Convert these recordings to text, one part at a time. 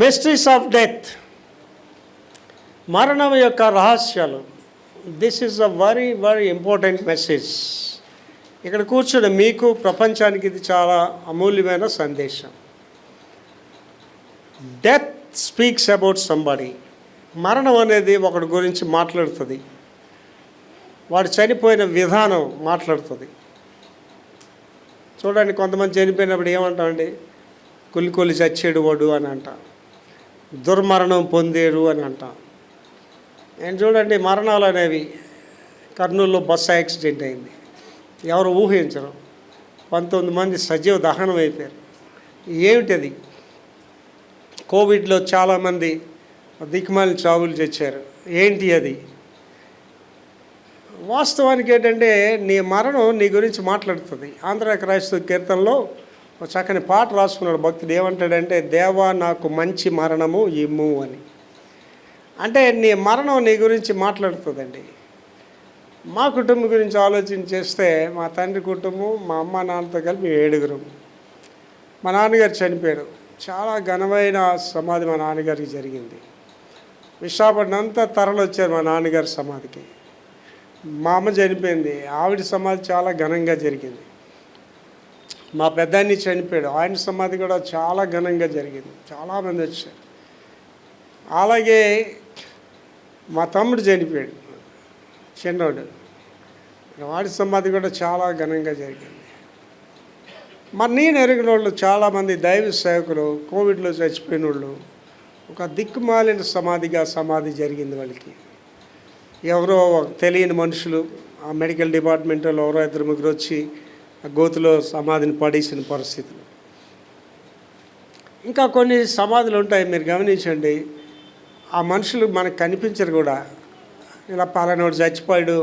Mysteries of death, మరణం యొక్క రహస్యాలు. This is a very very important message. ఇక్కడ కూర్చుని మీకు ప్రపంచానికి ఇది చాలా అమూల్యమైన సందేశం. Death speaks about somebody. మరణం అనేది ఒకడి గురించి మాట్లాడుతుంది, వాడు చనిపోయిన విధానం మాట్లాడుతుంది. చూడండి, కొంతమంది చనిపోయినప్పుడు ఏమంటామండి, కొల్లి చచ్చేడు వాడు అని అంటాం, దుర్మరణం పొందేరు అని అంటాం. నేను చూడండి, మరణాలు అనేవి కర్నూలులో బస్సు యాక్సిడెంట్ అయింది, ఎవరు ఊహించరు, 19 మంది సజీవ దహనం అయిపోయారు. ఏమిటది? కోవిడ్లో చాలామంది దిక్కుమాలిన చావులు చచ్చారు. ఏంటి అది? వాస్తవానికి ఏంటంటే నీ మరణం నీ గురించి మాట్లాడుతుంది. ఆంధ్ర క్రైస్తవ కీర్తనలో ఒక చక్కని పాట రాసుకున్నాడు భక్తుడు. ఏమంటాడంటే, దేవా నాకు మంచి మరణము ఇమ్ము అని. అంటే నీ మరణం నీ గురించి మాట్లాడుతుందండి. మా కుటుంబం గురించి ఆలోచన చేస్తే, మా తండ్రి కుటుంబం, మా అమ్మ నాన్నతో కలిపి 7. మా నాన్నగారు చనిపోయారు. చాలా ఘనమైన సమాధి మా నాన్నగారికి జరిగింది. విశాఖపట్నం అంతా తరలి వచ్చారు మా నాన్నగారి సమాధికి. మా అమ్మ చనిపోయింది, ఆవిడ సమాధి చాలా ఘనంగా జరిగింది. మా పెద్దాన్ని చనిపోయాడు, ఆయన సమాధి కూడా చాలా ఘనంగా జరిగింది, చాలామంది వచ్చారు. అలాగే మా తమ్ముడు చనిపోయాడు, చిన్నోడు, వాడి సమాధి కూడా చాలా ఘనంగా జరిగింది. మరి నేను ఎరిగిన వాళ్ళు చాలామంది దైవ సేవకులు కోవిడ్లో చచ్చిపోయిన వాళ్ళు, ఒక దిక్కుమాలిన సమాధి జరిగింది వాళ్ళకి. ఎవరో తెలియని మనుషులు, ఆ మెడికల్ డిపార్ట్మెంట్లో ఎవరో 2-3 వచ్చి గోతులో సమాధిని పడేసిన పరిస్థితులు. ఇంకా కొన్ని సమాధులు ఉంటాయి, మీరు గమనించండి. ఆ మనుషులు మనకు కనిపించరు కూడా. ఇలా పలానోడు చచ్చిపోయాడు,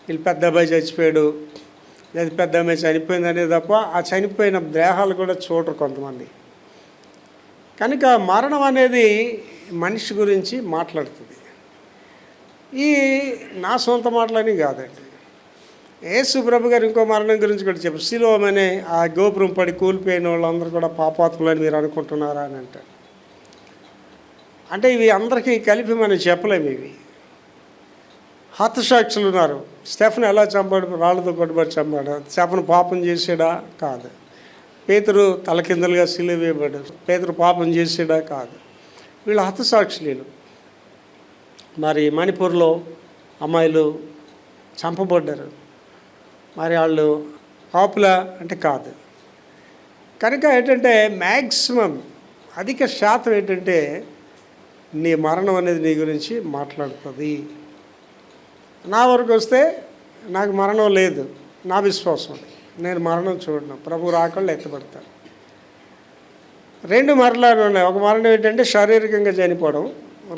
వీళ్ళు పెద్ద అబ్బాయి చచ్చిపోయాడు, లేదా పెద్ద అమ్మాయి చనిపోయింది అనేది తప్ప ఆ చనిపోయిన దేహాలు కూడా చూడరు కొంతమంది. కనుక మరణం అనేది మనిషి గురించి మాట్లాడుతుంది. ఈ నా సొంత మాటలని కాదండి, యేసు ప్రభు గారు ఇంకో మరణం గురించి కూడా చెప్పారు. సిలోం అనే ఆ గోపురం పడి కూలిపోయిన వాళ్ళందరూ కూడా పాపాత్ములని మీరు అనుకుంటున్నారా అని అంటారు. అంటే ఇవి అందరికీ కలిపి మనం చెప్పలేము. ఇవి హతసాక్షులు ఉన్నారు. స్టెఫెను ఎలా చంపాడు? రాళ్ళతో కొట్టుబడి చంపాడు. స్టెఫెను పాపం చేసాడా? కాదు. పేతురు తలకిందలుగా సిలువ వేయబడ్డాడు. పేతురు పాపం చేసాడా? కాదు. వీళ్ళు హతసాక్షులు. మరి మణిపూర్లో అమ్మాయిలు చంపబడ్డారు, మరి వాళ్ళు పాపులా అంటే కాదు. కనుక ఏంటంటే మ్యాక్సిమం అధిక శాతం ఏంటంటే నీ మరణం అనేది నీ గురించి మాట్లాడుతుంది. నా వరకు వస్తే నాకు మరణం లేదు, నా విశ్వాసం. నేను మరణం చూడను, ప్రభు రాకళ్ళు ఎత్తపడతాను. 2 మరణాలు ఉన్నాయి. ఒక మరణం ఏంటంటే శారీరకంగా చనిపోవడం,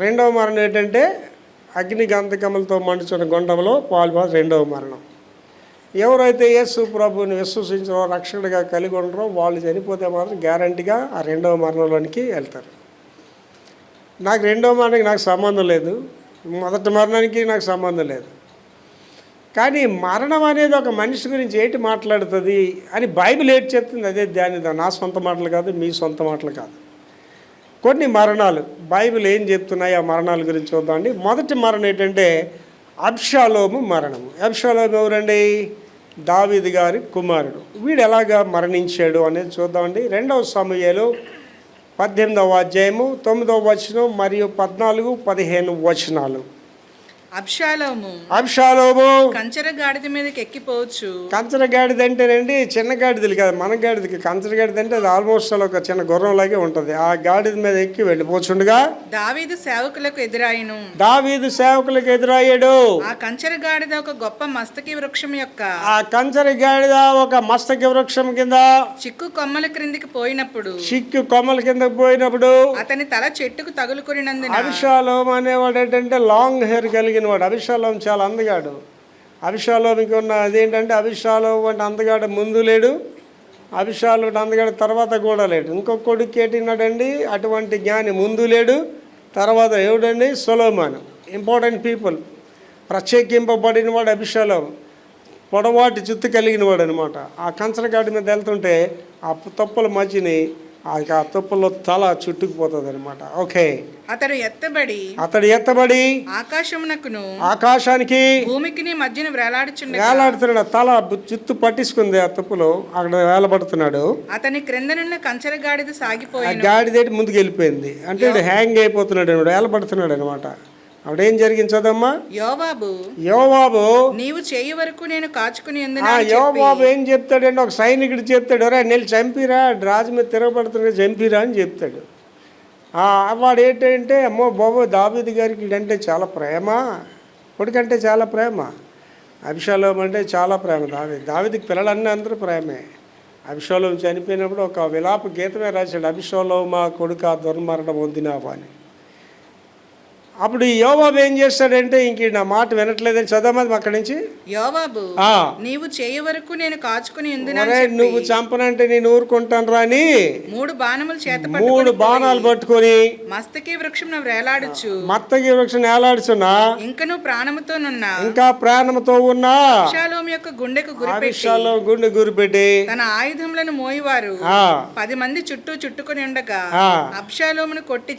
రెండవ మరణం ఏంటంటే అగ్ని గంధకములతో మండుచున్న గుండంలో పాల్పొంది 2వ మరణం. ఎవరైతే యేసు ప్రభువుని విశ్వసించారో, రక్షకుడిగా కలిగి ఉండరో, వాళ్ళు చనిపోతే మాత్రం గ్యారంటీగా ఆ 2వ మరణంలోనికి వెళ్తారు. నాకు 2వ మరణానికి నాకు సంబంధం లేదు, మొదటి మరణానికి నాకు సంబంధం లేదు. కానీ మరణం అనేది ఒక మనిషి గురించి ఏంటి మాట్లాడుతుంది అని బైబిల్ ఏంటి చెప్తుంది, అదే ధ్యానిద్దాం. నా సొంత మాటలు కాదు, మీ సొంత మాటలు కాదు. కొన్ని మరణాలు బైబిల్ ఏం చెప్తున్నాయి, ఆ మరణాల గురించి చూద్దామండి. మొదటి మరణం ఏంటంటే అబ్షాలోము మరణము. అబ్షాలోము ఎవరండి? దావీదు గారి కుమారుడు. వీడు ఎలాగా మరణించాడు అనేది చూద్దామండి. 2వ సమూయేలు 18వ అధ్యాయము 9వ వచనం మరియు 14, 15 వచనాలు. అబ్షాలోము కంచర గాడిద మీదకి ఎక్కిపోవచ్చు. కంచర గాడిద అంటేనండి చిన్న గాడిదలు కాదు, మన గాడిదకి. కంచర గాడిద అంటే అది ఆల్మోస్ట్ ఒక చిన్న గుర్రం లాగే ఉంటుంది. ఆ గాడిద మీద ఎక్కి వెళ్ళిపోచుండగా దావీదు సేవకులకు ఎదురయ్యాడు. ఆ కంచర గాడిద ఒక గొప్ప మస్తకి వృక్షం యొక్క ఆ కంచర గాడిద ఒక మస్తకి వృక్షం కింద చిక్కు కొమ్మల క్రిందికి పోయినప్పుడు అతని తల చెట్టుకు తగులుకొనినందున అబ్షాలోము అనేవాడు ఏంటంటే లాంగ్ హెయిర్ కలిగిన వాడు. అబ్షాలోము చాలా అందగాడు. అబ్షాలోముకి ఉన్న అదేంటంటే అబ్షాలోము అంటే అందగాడు ముందు లేడు, అబ్షాలోము అందగాడు తర్వాత కూడా లేడు. ఇంకొక కొడుకు ఏటిన్నాడండి, అటువంటి జ్ఞాని ముందు లేడు, తర్వాత ఎవడండి? సొలొమోను. ఇంపార్టెంట్ పీపుల్, ప్రత్యేకింపబడిన వాడు అబ్షాలోము. పొడవాటి జుత్తు కలిగిన వాడు అనమాట. ఆ కంచరగాడి మీద వెళ్తుంటే ఆ తప్పుల మధ్యని ఆ తుప్పలో తల చుట్టుకుపోతుంది అనమాట. ఓకే, అతడు ఎత్తబడి ఆకాశమునకును ఆకాశానికి భూమికి మధ్యన వేలాడుచుండగా వేలాడుతున్నాడు. తల జుత్తు పట్టించుకుంది ఆ తుప్పులో, అక్కడ వేలబడుతున్నాడు. అతని క్రిందనున్న కంచెర గాడిద ఆ సాగిపోయి గాడిదేటి ముందుకు వెళ్ళిపోయింది. అంటే ఈడు హ్యాంగ్ అయిపోతున్నాడు అనమాట, వేలబడుతున్నాడు అనమాట. అప్పుడేం జరిగింది చదమ్మా. యోవాబు నీవు చేయి వరకు నేను కాచుకుని యోవాబు ఏం చెప్తాడంటే, ఒక సైనికుడు చెప్తాడు, రా నెల్లి చంపిరా, రాజు మీద తిరగబడుతున్నా చంపిరా అని చెప్తాడు. వాడు ఏంటంటే, అమ్మో బాబు దావీదు గారికి ఇదంటే చాలా ప్రేమ, కొడుకంటే చాలా ప్రేమ, అభిషాలోం అంటే చాలా ప్రేమ. దావీదుకి పిల్లలన్నీ అందరూ ప్రేమే. అభిషాలోం చనిపోయినప్పుడు ఒక విలాప గీతమే రాశాడు, అభిషాలోం మా కొడుకు దుర్మరణం పొందినావా అని. అప్పుడు యోవాబు ఏం చేస్తాడంటే, ఇంక నా మాట వినట్లేదని చదవమది అక్కడి నుంచి. యోవాబు నీవు చేయ వరకు నేను కాచుకుని నువ్వు చంపనంటే నేను ఊరుకుంటాను రాని 3 బాణాలు పట్టుకొని మస్తకి వృక్షం వేలాడుచు వేలాడుచున్నా ఇంకా ప్రాణముతో ఉన్నా అబ్షాలోము యొక్క గుండె గురిపెట్టి తన ఆయుధములను మోయివారు 10 మంది చుట్టుకొని ఉండగా అబ్షాలోమును కొట్టి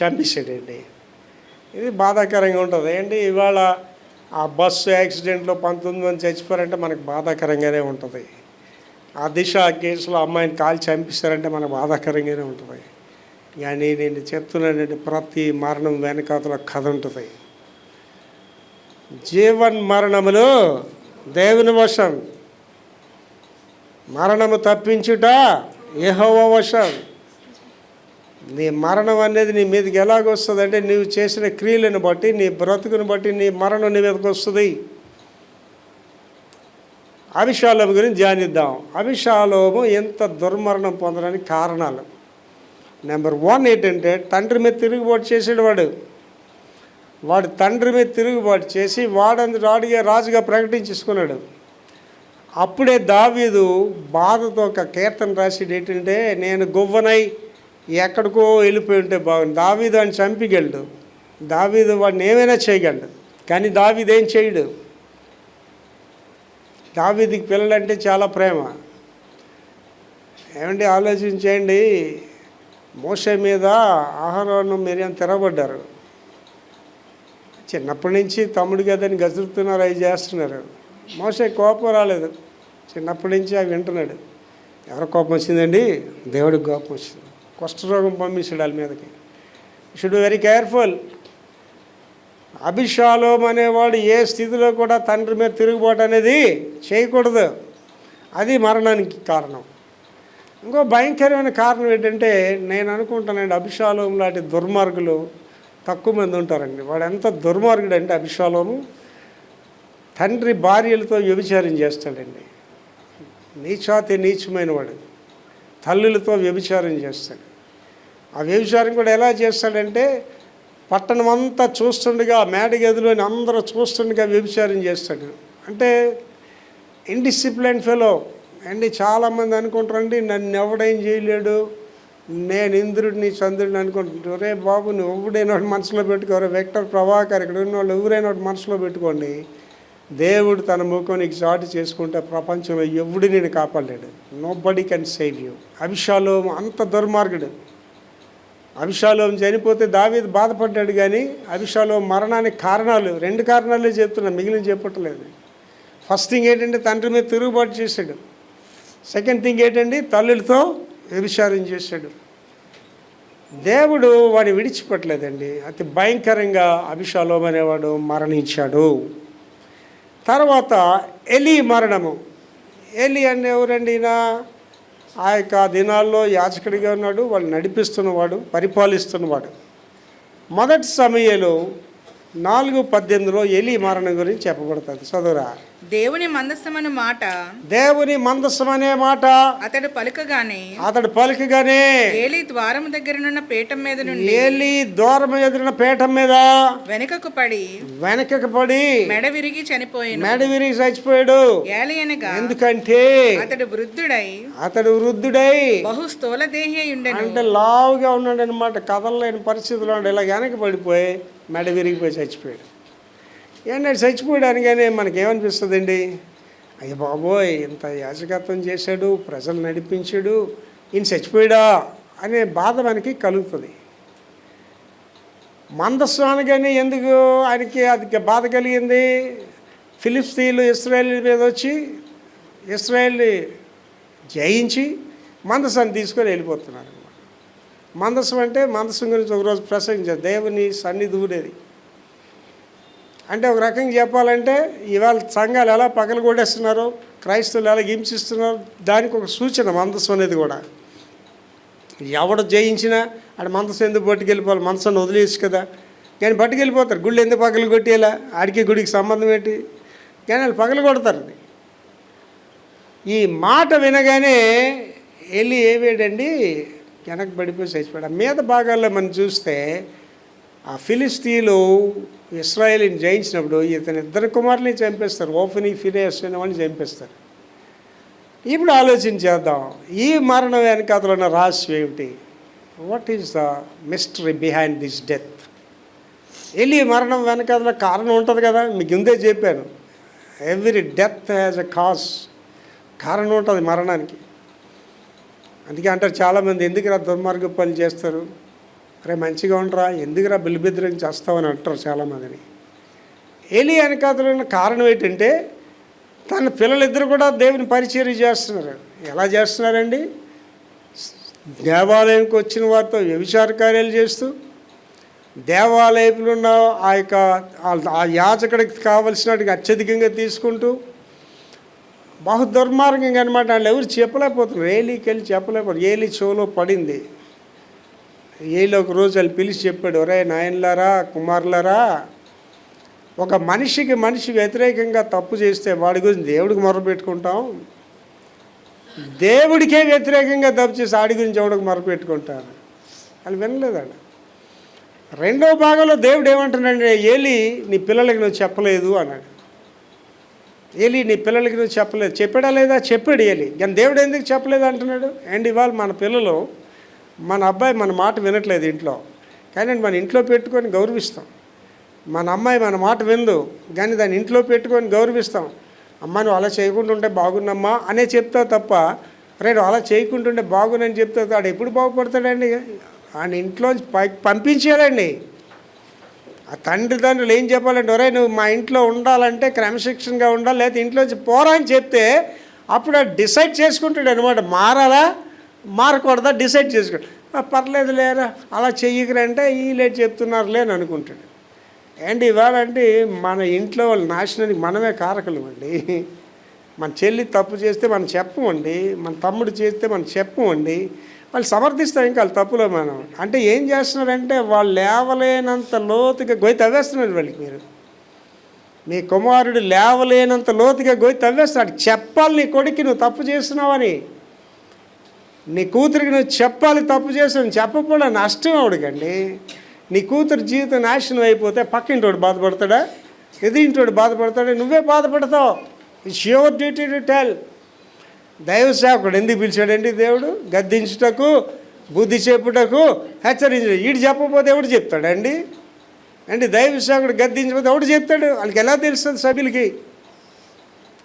చంపేశాడండి. ఇది బాధాకరంగా ఉంటుంది ఏంటి. ఇవాళ ఆ బస్సు యాక్సిడెంట్లో 19 మంది చచ్చిపోయారంటే మనకు బాధాకరంగానే ఉంటుంది. ఆ దిశ కేసులో అమ్మాయిని కాల్చి చంపిస్తారంటే మనకు బాధాకరంగానే ఉంటుంది. కానీ నేను చెప్తున్నానంటే, ప్రతి మరణం వెనకాతల కథ ఉంటుంది. జీవన్ మరణములు దేవుని వశం, మరణము తప్పించుట యెహోవా వశం. నీ మరణం అనేది నీ మీదకి ఎలాగొస్తుంది అంటే, నీవు చేసిన క్రియలను బట్టి, నీ బ్రతుకుని బట్టి నీ మరణం నీ మీదకి వస్తుంది. అభిషాలోము గురించి ధ్యానిద్దాం. అభిషాలోము ఎంత దుర్మరణం పొందడానికి కారణాలు. నెంబర్ 1 ఏంటంటే, తండ్రి మీద తిరుగుబాటు చేసాడు. వాడు తండ్రి మీద తిరుగుబాటు చేసి వాడిగా రాజుగా ప్రకటించేసుకున్నాడు. అప్పుడే దావీదు బాధతో ఒక కీర్తన రాసి ఏంటంటే, నేను గువ్వనై ఎక్కడికో వెళ్ళిపోయి ఉంటే బాగుంది. దావీదు అని చంపిగలడు, దావీదు వాడిని ఏమైనా చేయగలడు, కానీ దావీదు ఏం చేయడు. దావీదుకి పిల్లలంటే చాలా ప్రేమ. ఏమంటే ఆలోచించేయండి, మోషే మీద అహరోను మిరియం తిరగబడ్డారు. చిన్నప్పటి నుంచి తమ్ముడు కదని గసురుతున్నారు, అవి చేస్తున్నారు. మోషే కోపం రాలేదు, చిన్నప్పటి నుంచి అవి వింటున్నాడు. ఎవరు కోపం వచ్చిందండి? దేవుడికి కోపం వచ్చింది. కుష్ఠరోగం పంపించాడు వాళ్ళ మీదకి. Should be very careful. Absalom అనేవాడు ఏ స్థితిలో కూడా తండ్రి మీద తిరుగుబాటు అనేది చేయకూడదు. అది మరణానికి కారణం. ఇంకో భయంకరమైన కారణం ఏంటంటే, నేను అనుకుంటానండి, అభిషాలోం లాంటి దుర్మార్గులు తక్కువ మంది ఉంటారండి. వాడు ఎంత దుర్మార్గుడు అంటే, అభిషాలోము తండ్రి భార్యలతో వ్యభిచారం చేస్తాడండి. నీచమైన వాడు తల్లులతో వ్యభిచారం చేస్తాడు. ఆ వ్యభిచారం కూడా ఎలా చేస్తాడంటే, పట్టణం అంతా చూస్తుండగా, మేడ గదిలోని అందరూ చూస్తుండగా వ్యభిచారం చేస్తాడు. అంటే ఇండిసిప్లైన్ ఫెలో అండి. చాలామంది అనుకుంటారండి, నన్ను ఎవడేం చేయలేడు, నేను ఇంద్రుడిని చంద్రుడిని అనుకుంటుంటారు. రే బాబు, నువ్వు ఎవడైనా ఒకటి మనసులో పెట్టుకోరు. విక్టర్ ప్రభాకర్, ఇక్కడ ఉన్న వాళ్ళు ఎవరైనా ఒకటి మనసులో పెట్టుకోండి. దేవుడు తన ముఖం నీకు చాటు చేసుకుంటే ప్రపంచంలో ఎవడు నేను కాపాడలేడు. Nobody can save you. అభిషాలోము అంత దుర్మార్గుడు. అభిషాలోం చనిపోతే దావీదు బాధపడ్డాడు, కానీ అభిషాలోం మరణానికి కారణాలు 2 కారణాలే చెప్తున్నా, మిగిలిన చెప్పట్లేదు. ఫస్ట్ థింగ్ ఏంటంటే, తండ్రి మీద తిరుగుబాటు చేశాడు. సెకండ్ థింగ్ ఏంటంటే, తల్లులతో వ్యభిచారం చేశాడు. దేవుడు వాడిని విడిచిపెట్టలేదండి. అతి భయంకరంగా అభిషాలోం అనేవాడు మరణించాడు. తర్వాత ఎలీ మరణము. ఎలీ అనే ఎవరండి? ఈయన ఆ యొక్క దినాల్లో యాజకుడిగా ఉన్నాడు, వాళ్ళు నడిపిస్తున్నవాడు, పరిపాలిస్తున్నవాడు. మొదటి సమయంలో 4:18 ఎలీ మరణం గురించి చెప్పబడుతుంది. చదువురా. దేవుని మందస్సమనే మాట అతడు పలుకగానే ఏలీ ద్వారము దగ్గరనున్న పీఠం మీద నుండి పీఠం మీద వెనుకకు పడి మెడ విరిగి చచ్చిపోయాడు. ఏలీ అనగా ఎందుకంటే అతడు వృద్ధుడై బహు స్థూలదేహి అయి ఉండెను. అంటే లావుగా ఉన్నాడు అనమాట. కదలలేని పరిస్థితిలో ఉన్నాడు. ఇలా వెనక పడిపోయి మెడ విరిగిపోయి చచ్చిపోయాడు. ఏంటంటే చచ్చిపోయడానికనే మనకేమనిపిస్తుందండి, అయ్య బాబోయ్ ఇంత యాజకత్వం చేశాడు, ప్రజలు నడిపించాడు, ఈయన చచ్చిపోయాడా అనే బాధ మనకి కలుగుతుంది. మందస్వామిగానే ఎందుకు ఆయనకి అది బాధ కలిగింది? ఫిలిస్తీన్లు ఇశ్రాయేల్ మీద వచ్చి ఇశ్రాయేల్ని జయించి మందసాన్ని తీసుకొని వెళ్ళిపోతున్నారు. మందసం అంటే మందసం గురించి ఒకరోజు ప్రసంగించారు. దేవుని సన్నిధి ఊరేది అంటే ఒక రకంగా చెప్పాలంటే ఇవాళ సంఘాలు ఎలా పగలగొడేస్తున్నారో, క్రైస్తవులు ఎలా హింసిస్తున్నారో దానికి ఒక సూచన మందసం అనేది కూడా. ఎవడు జయించినా ఆడ మందసం ఎందుకు పట్టుకెళ్ళిపోవాలి? మందసాన్ని వదిలేసి కదా, కానీ పట్టుకెళ్ళిపోతారు. గుళ్ళు ఎందుకు పగలు కొట్టేలా? ఆడికి గుడికి సంబంధం ఏంటి? కానీ వాళ్ళు పగలు కొడతారు. ఈ మాట వినగానే వెళ్ళి ఏవేడండి వెనక్కి పడిపోయి చచ్చిపోయాడు. మీద భాగాల్లో మనం చూస్తే ఆ ఫిలిస్తీన్లు ఇశ్రాయేలుని జయించినప్పుడు ఇతని ఇద్దరు కుమారుని చంపేస్తారు. ఓఫనీ, ఫినేస్ అనే వాళ్ళని చంపేస్తారు. ఇప్పుడు ఆలోచించేద్దాం, ఈ మరణం వెనకాతలో ఉన్న రహస్యం ఏమిటి? What is the mystery behind this death? వెళ్ళి మరణం వెనకాతలో కారణం ఉంటుంది కదా, మీకు ముందే చెప్పాను. Every death has a cause, కారణం ఉంటుంది మరణానికి. అందుకే అంటారు చాలామంది, ఎందుకురా దుర్మార్గ పనులు చేస్తారు, అరే మంచిగా ఉండరా, ఎందుకురా బిల్లిబిద్రించి చేస్తామని అంటారు చాలామందిని. ఏలి వెనకాతలో ఉన్న కారణం ఏంటంటే తన పిల్లలిద్దరు కూడా దేవుని పరిచర్య చేస్తున్నారు. ఎలా చేస్తున్నారండి? దేవాలయంకి వచ్చిన వారితో వ్యభిచార కార్యాలు చేస్తూ, దేవాలయంలో ఉన్న ఆ యాజకుడికి కావలసినట్టుగా అత్యధికంగా తీసుకుంటూ, బహు దుర్మార్గంగా అనమాట. వాళ్ళు ఎవరు చెప్పలేకపోతున్నారు, ఏలీకి వెళ్ళి చెప్పలేకపోతున్నారు. ఏలి చెవులో పడింది. ఏలి ఒక రోజు వాళ్ళు పిలిచి చెప్పాడు, ఒరే నాయనలారా, కుమారులారా, ఒక మనిషికి మనిషి వ్యతిరేకంగా తప్పు చేస్తే వాడి గురించి దేవుడికి మొరపెట్టుకుంటాం, దేవుడికే వ్యతిరేకంగా తప్పు చేసి ఆడి గురించి ఎవడికి మొరపెట్టుకుంటారు? వాళ్ళు వినలేదండి. రెండవ భాగంలో దేవుడు ఏమంటున్నాడు? ఏలి నీ పిల్లలకి నువ్వు చెప్పలేదు అన్నాడు. ఏలి నీ పిల్లలకి నువ్వు చెప్పలేదు. చెప్పాడా లేదా? చెప్పాడు ఏలి. కానీ దేవుడు ఎందుకు చెప్పలేదు అంటున్నాడు? అండ్ ఇవాళ మన పిల్లలు, మన అబ్బాయి మన మాట వినట్లేదు ఇంట్లో, కానీ మన ఇంట్లో పెట్టుకొని గౌరవిస్తాం. మన అమ్మాయి మన మాట విందు, కానీ దాన్ని ఇంట్లో పెట్టుకొని గౌరవిస్తాం. అమ్మ నువ్వు అలా చేయకుంటుంటే బాగున్నమ్మా అనే చెప్తావు తప్ప, రేపు అలా చేయకుంటుంటే బాగునని చెప్తావు. వాడు ఎప్పుడు బాగుపడతాడండి? ఆయన ఇంట్లో పంపించేయాలండి. ఆ తండ్రులు ఏం చెప్పాలంటే, ఒరే నువ్వు మా ఇంట్లో ఉండాలంటే క్రమశిక్షణగా ఉండాలి, లేకపోతే ఇంట్లోంచి పోరా అని చెప్తే అప్పుడు డిసైడ్ చేసుకుంటాడు అనమాట. మారాలా మారకూడదా డిసైడ్ చేసుకుంటాడు. పర్లేదు లేరా అలా చెయ్యకరంటే వీళ్ళేటి చెప్తున్నారులే అని అనుకుంటాడు. అండ్ ఇవాళ అంటే మన ఇంట్లో వాళ్ళ నాశనానికి మనమే కారకులు అండి. మన చెల్లి తప్పు చేస్తే మనం చెప్పమండి, మన తమ్ముడు చేస్తే మనం చెప్పమండి, వాళ్ళు సమర్థిస్తాం ఇంకా వాళ్ళ తప్పులో మనం. అంటే ఏం చేస్తున్నారంటే వాళ్ళు లేవలేనంత లోతుగా గొయ్యి తవ్వేస్తున్నారు వాళ్ళకి. మీ కుమారుడు లేవలేనంత లోతుగా గొయ్యి తవ్వేస్తున్నాడు. చెప్పాలి నీ కొడుక్కి నువ్వు తప్పు చేస్తున్నావని, నీ కూతురికి నువ్వు చెప్పాలి తప్పు చేస్తున్నావు. చెప్పకుండా నష్టం అవడికండి. నీ కూతురు జీవితం నాశనం అయిపోతే పక్కింటోడు బాధపడతాడా, ఎదిరింటోడు బాధపడతాడా? నువ్వే బాధపడతావు. It's your duty to tell. దైవ సేవకుడు ఎందుకు పిలిచాడండి దేవుడు? గద్దించుటకు, బుద్ధి చెప్పుటకు, హెచ్చరించు. వీడు చెప్పకపోతే ఎవడు చెప్తాడండి? అంటే దైవ సేవకుడు గద్దించకపోతే ఎవడు చెప్తాడు? వాళ్ళకి ఎలా తెలుస్తుంది?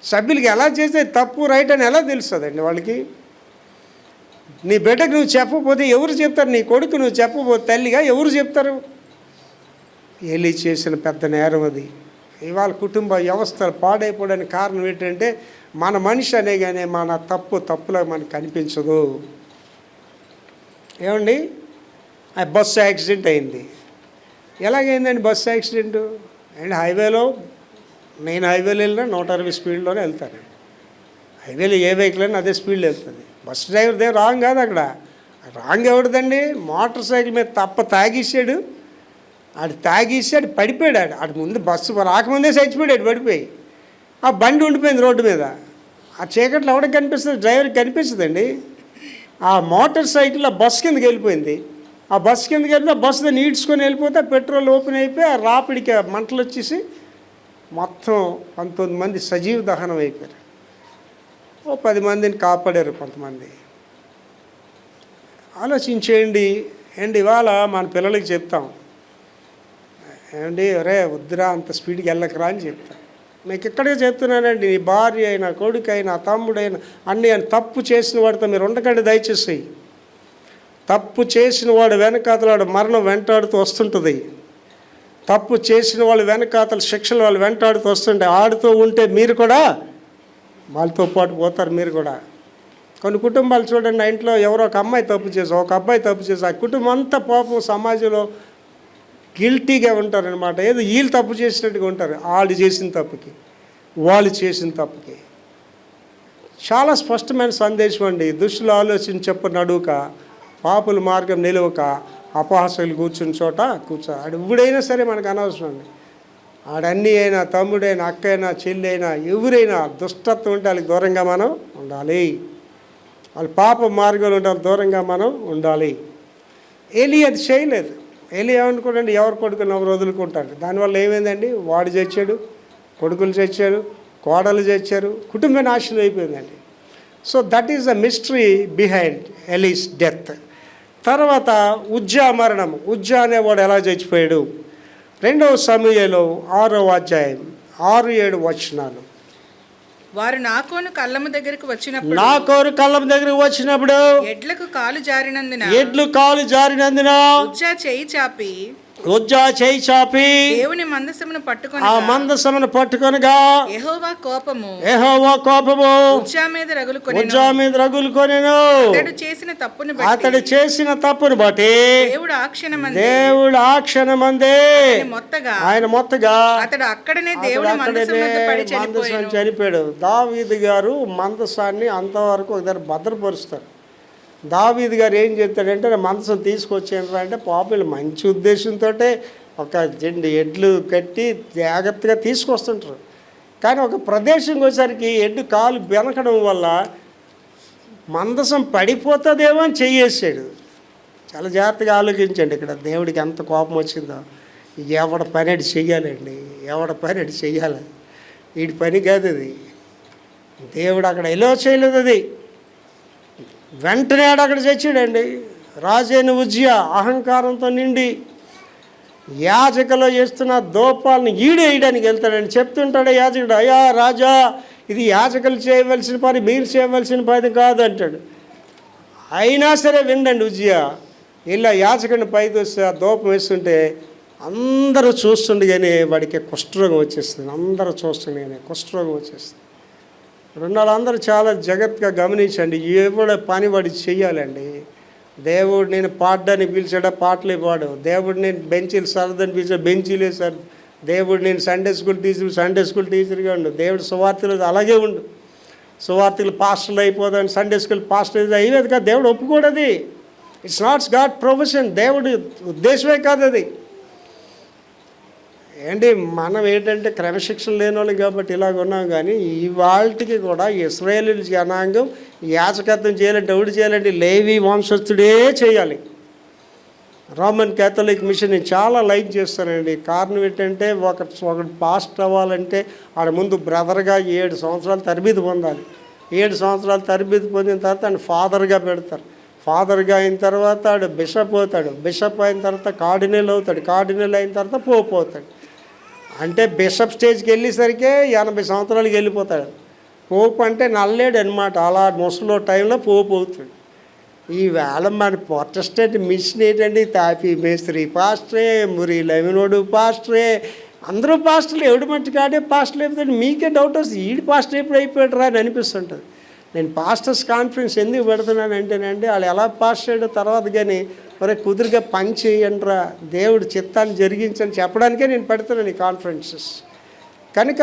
సభ్యులకి ఎలా చేస్తే తప్పు రైట్ అని ఎలా తెలుస్తుందండి వాళ్ళకి? నీ బిడ్డకు నువ్వు చెప్పకపోతే ఎవరు చెప్తారు? నీ కొడుకు నువ్వు చెప్పకపోతే తల్లిగా ఎవరు చెప్తారు? ఏలి చేసిన పెద్ద నేరం అది. ఇవాళ కుటుంబ వ్యవస్థలు పాడైపోవడానికి కారణం ఏంటంటే మన మనిషి అనే కానీ మన తప్పులా మనకు కనిపించదు. ఏమండి, ఆ బస్సు యాక్సిడెంట్ అయింది. ఎలాగైందండి బస్సు యాక్సిడెంటు? అండ్ హైవేలో, నేను హైవేలో వెళ్ళినా 160 స్పీడ్లోనే వెళ్తాను. హైవేలో ఏ వెహికల్ అయినా అదే స్పీడ్లో వెళ్తుంది. బస్ డ్రైవర్దే రాంగ్ కాదు అక్కడ. రాంగ్ ఎవరిదండి? మోటార్ సైకిల్ మీద తాగేసాడు. ఆడు తాగేసాడు, పడిపోయాడు. ఆడు ముందు బస్సు రాకముందే చచ్చిపోయాడు పడిపోయి. ఆ బండి ఉండిపోయింది రోడ్డు మీద. ఆ చీకట్లో ఎవరికి కనిపిస్తుంది? డ్రైవర్కి కనిపిస్తుందండి. ఆ మోటార్ సైకిల్ ఆ బస్సు కిందకి వెళ్ళిపోయింది. ఆ బస్సు కిందకి వెళ్ళిపోయి ఆ బస్సు దాన్ని ఈడ్చుకొని వెళ్ళిపోతే పెట్రోల్ ఓపెన్ అయిపోయి ఆ రాపిడికి మంటలు వచ్చేసి మొత్తం 19 మంది సజీవ దహనం అయిపోయారు. 10 మందిని కాపాడారు కొంతమంది. ఆలోచించేయండి. అండ్ ఇవాళ మన పిల్లలకి చెప్తాం, ఏమండి, ఒరే వద్దురా అంత స్పీడ్కి వెళ్ళకరా అని చెప్తాం. మీకు ఇక్కడే చెప్తున్నానండి, నీ భార్య అయినా కొడుకైనా తమ్ముడైనా అన్నీ తప్పు చేసిన వాడితో మీరు ఉండకండి దయచేసి. తప్పు చేసిన వాడు వెనకాతలాడు మరణం వెంటాడుతూ వస్తుంటుంది. తప్పు చేసిన వాళ్ళు వెనకాతల శిక్షలు వాళ్ళు వెంటాడుతూ వస్తుంటాయి. ఆడుతూ ఉంటే మీరు కూడా వాళ్ళతో పాటు పోతారు. మీరు కూడా కొన్ని కుటుంబాలు చూడండి, ఆ ఇంట్లో ఎవరో ఒక అమ్మాయి తప్పు చేసి ఒక అబ్బాయి తప్పు చేసి ఆ కుటుంబం అంతా పాపం సమాజంలో గిల్టీగా ఉంటారనమాట. ఏదో వీళ్ళు తప్పు చేసినట్టుగా ఉంటారు. వాళ్ళు చేసిన తప్పుకి వాళ్ళు చేసిన తప్పుకి. చాలా స్పష్టమైన సందేశం అండి. దుష్టులు ఆలోచించి చెప్పు నడుక, పాపుల మార్గం నిలవక, అపహాసకులు కూర్చుని చోట ఆడు ఎవడైనా సరే మనకు అనవసరం అండి. ఆడన్నీ అయినా, తమ్ముడైనా, అక్క అయినా, చెల్లి అయినా, ఎవరైనా దుష్టత్వం ఉంటే వాళ్ళకి దూరంగా మనం ఉండాలి. వాళ్ళు పాప మార్గంలో ఉంటే వాళ్ళకి దూరంగా మనం ఉండాలి. ఏలి అది చేయలేదు. ఏలి ఏమనుకోండి, ఎవరు కొడుకుని ఎవరు వదులుకుంటాడు. దానివల్ల ఏమైందండి, వాడు చచ్చాడు, కొడుకులు చచ్చారు, కోడలు చచ్చారు, కుటుంబ నాశనం అయిపోయిందండి. So that is the mystery behind Eli's death. తర్వాత ఉజ్జా మరణం. ఉజ్జా అనేవాడు ఎలా చచ్చిపోయాడు? 2వ సమూయేలు 6వ అధ్యాయం 6-7 వచనాలు. వారు నాకోను కళ్ళము దగ్గరకు వచ్చినప్పుడు ఎడ్లకు కాలు జారినందున ఉజ్జా చేయి చాపి దేవుని మందసమును పట్టుకొనగా యెహోవా కోపము ఉజ్జా మీద రగులుకొనెను. అతడు చేసిన తప్పును బట్టి దేవుడు ఆ క్షణమందే ఆయన మొత్తగా అతడు అక్కడనే దేవుని మందసం చనిపోయాడు. దావీదు గారు మందసాన్ని అంతవరకు ఒక దగ్గర భద్రపరుస్తారు. దావీదు గారు ఏం చెప్తాడంటే, మందసం తీసుకొచ్చేయండి అంటే పాపులు మంచి ఉద్దేశంతో ఒక 2 ఎడ్లు కట్టి జాగ్రత్తగా తీసుకొస్తుంటారు. కానీ ఒక ప్రదేశంకి వచ్చేసరికి ఎడ్డు కాలు బెనకడం వల్ల మందసం పడిపోతుందేమో అని చెయ్యేసాడు. చాలా జాగ్రత్తగా ఆలోచించండి. ఇక్కడ దేవుడికి ఎంత కోపం వచ్చిందో. ఎవడ పని అడి చెయ్యాలండి, ఎవడ పని అడి చెయ్యాలి. వీడి పని కాదు అది. దేవుడు అక్కడ ఎలా చేయలేదు. అది వెంటనే అక్కడ చచ్చాడండి. రాజైన ఉజ్జియా అహంకారంతో నిండి యాజకులు చేస్తున్న దోపాలను ఈడేయడానికి వెళ్తాడని చెప్తుంటాడు యాజకుడు. అయ్యా రాజా, ఇది యాజకులు చేయవలసిన పని, మీరు చేయవలసిన పని కాదు అంటాడు. అయినా సరే వినండి, ఉజ్జియా ఇలా యాజకుడిని పైకి వస్తే ఆ దోపం వేస్తుంటే అందరూ చూస్తుండగానే వాడికి కుష్ఠరోగం వచ్చేస్తుంది. అందరూ చూస్తుండగానే కుష్ఠరోగం వచ్చేస్తుంది. వాళ్ళందరూ చాలా జాగ్రత్తగా గమనించండి. ఎవడ పని వాడి చెయ్యాలండి. దేవుడు నేను పాడడానికి పిలిచాడా, పాటలే పాడు. దేవుడు నేను బెంచీలు సరదని పిలిచాడు, బెంచీలే సర్. దేవుడు నేను సండే స్కూల్ టీచర్గా ఉండు. దేవుడు సువార్తలు అలాగే ఉండు. సువార్తలు పాస్టర్లు అయిపోదాన్ని సండే స్కూల్ పాస్టర్ అయ్యేది కాదు. దేవుడు ఒప్పుకోడది. It's not God profession. దేవుడి ఉద్దేశమే కాదు అది. ఏంటి మనం ఏంటంటే క్రమశిక్షణ లేని వాళ్ళు కాబట్టి ఇలాగ ఉన్నాం. కానీ ఇవాళకి కూడా ఇశ్రాయేలు జనాంగం యాజకత్వం చేయాలంటే ఎవడు చేయాలంటే లేవి వంశస్థుడే చేయాలి. రోమన్ క్యాథలిక్ మిషన్ నేను చాలా లైక్ చేస్తానండి. కారణం ఏంటంటే ఒకటి పాస్ట్ అవ్వాలంటే ఆడ ముందు బ్రదర్గా 7 సంవత్సరాలు తరబీదు పొందాలి. 7 సంవత్సరాలు తరబీదు పొందిన తర్వాత ఆయన ఫాదర్గా పెడతారు. ఫాదర్గా అయిన తర్వాత ఆడు బిషప్ అవుతాడు. బిషప్ అయిన తర్వాత కార్డినల్ అవుతాడు. కార్డినల్ అయిన తర్వాత పోప్ అవుతాడు. అంటే బిషప్ స్టేజ్కి వెళ్ళేసరికి 80 సంవత్సరాలకి వెళ్ళిపోతాడు. పోప్ అంటే నల్లేడు అనమాట. అలా ముసలో టైంలో పోప్ అవుతాడు. ఈవేళ మన ప్రొటెస్టెంట్ మిషన్ ఏంటండి, తాపీ మేస్త్రి పాస్టరే, మురి లెమినోడు పాస్టరే, అందరూ పాస్టర్లు. ఎవడు మట్టి కాడే పాస్టర్లు అయిపోతాడు. మీకే డౌట్ వస్తుంది, ఈడు పాస్టర్ ఎప్పుడు అయిపోయాడు రా అని అనిపిస్తుంటుంది. నేను పాస్టర్స్ కాన్ఫరెన్స్ ఎందుకు పెడుతున్నానంటేనండి, వాళ్ళు ఎలా పాస్ చేయడం తర్వాత కానీ మరి కుదురుగా పని చేయండి రా, దేవుడు చిత్తాన్ని జరిగించని చెప్పడానికే నేను పెడుతున్నాను ఈ కాన్ఫరెన్సెస్. కనుక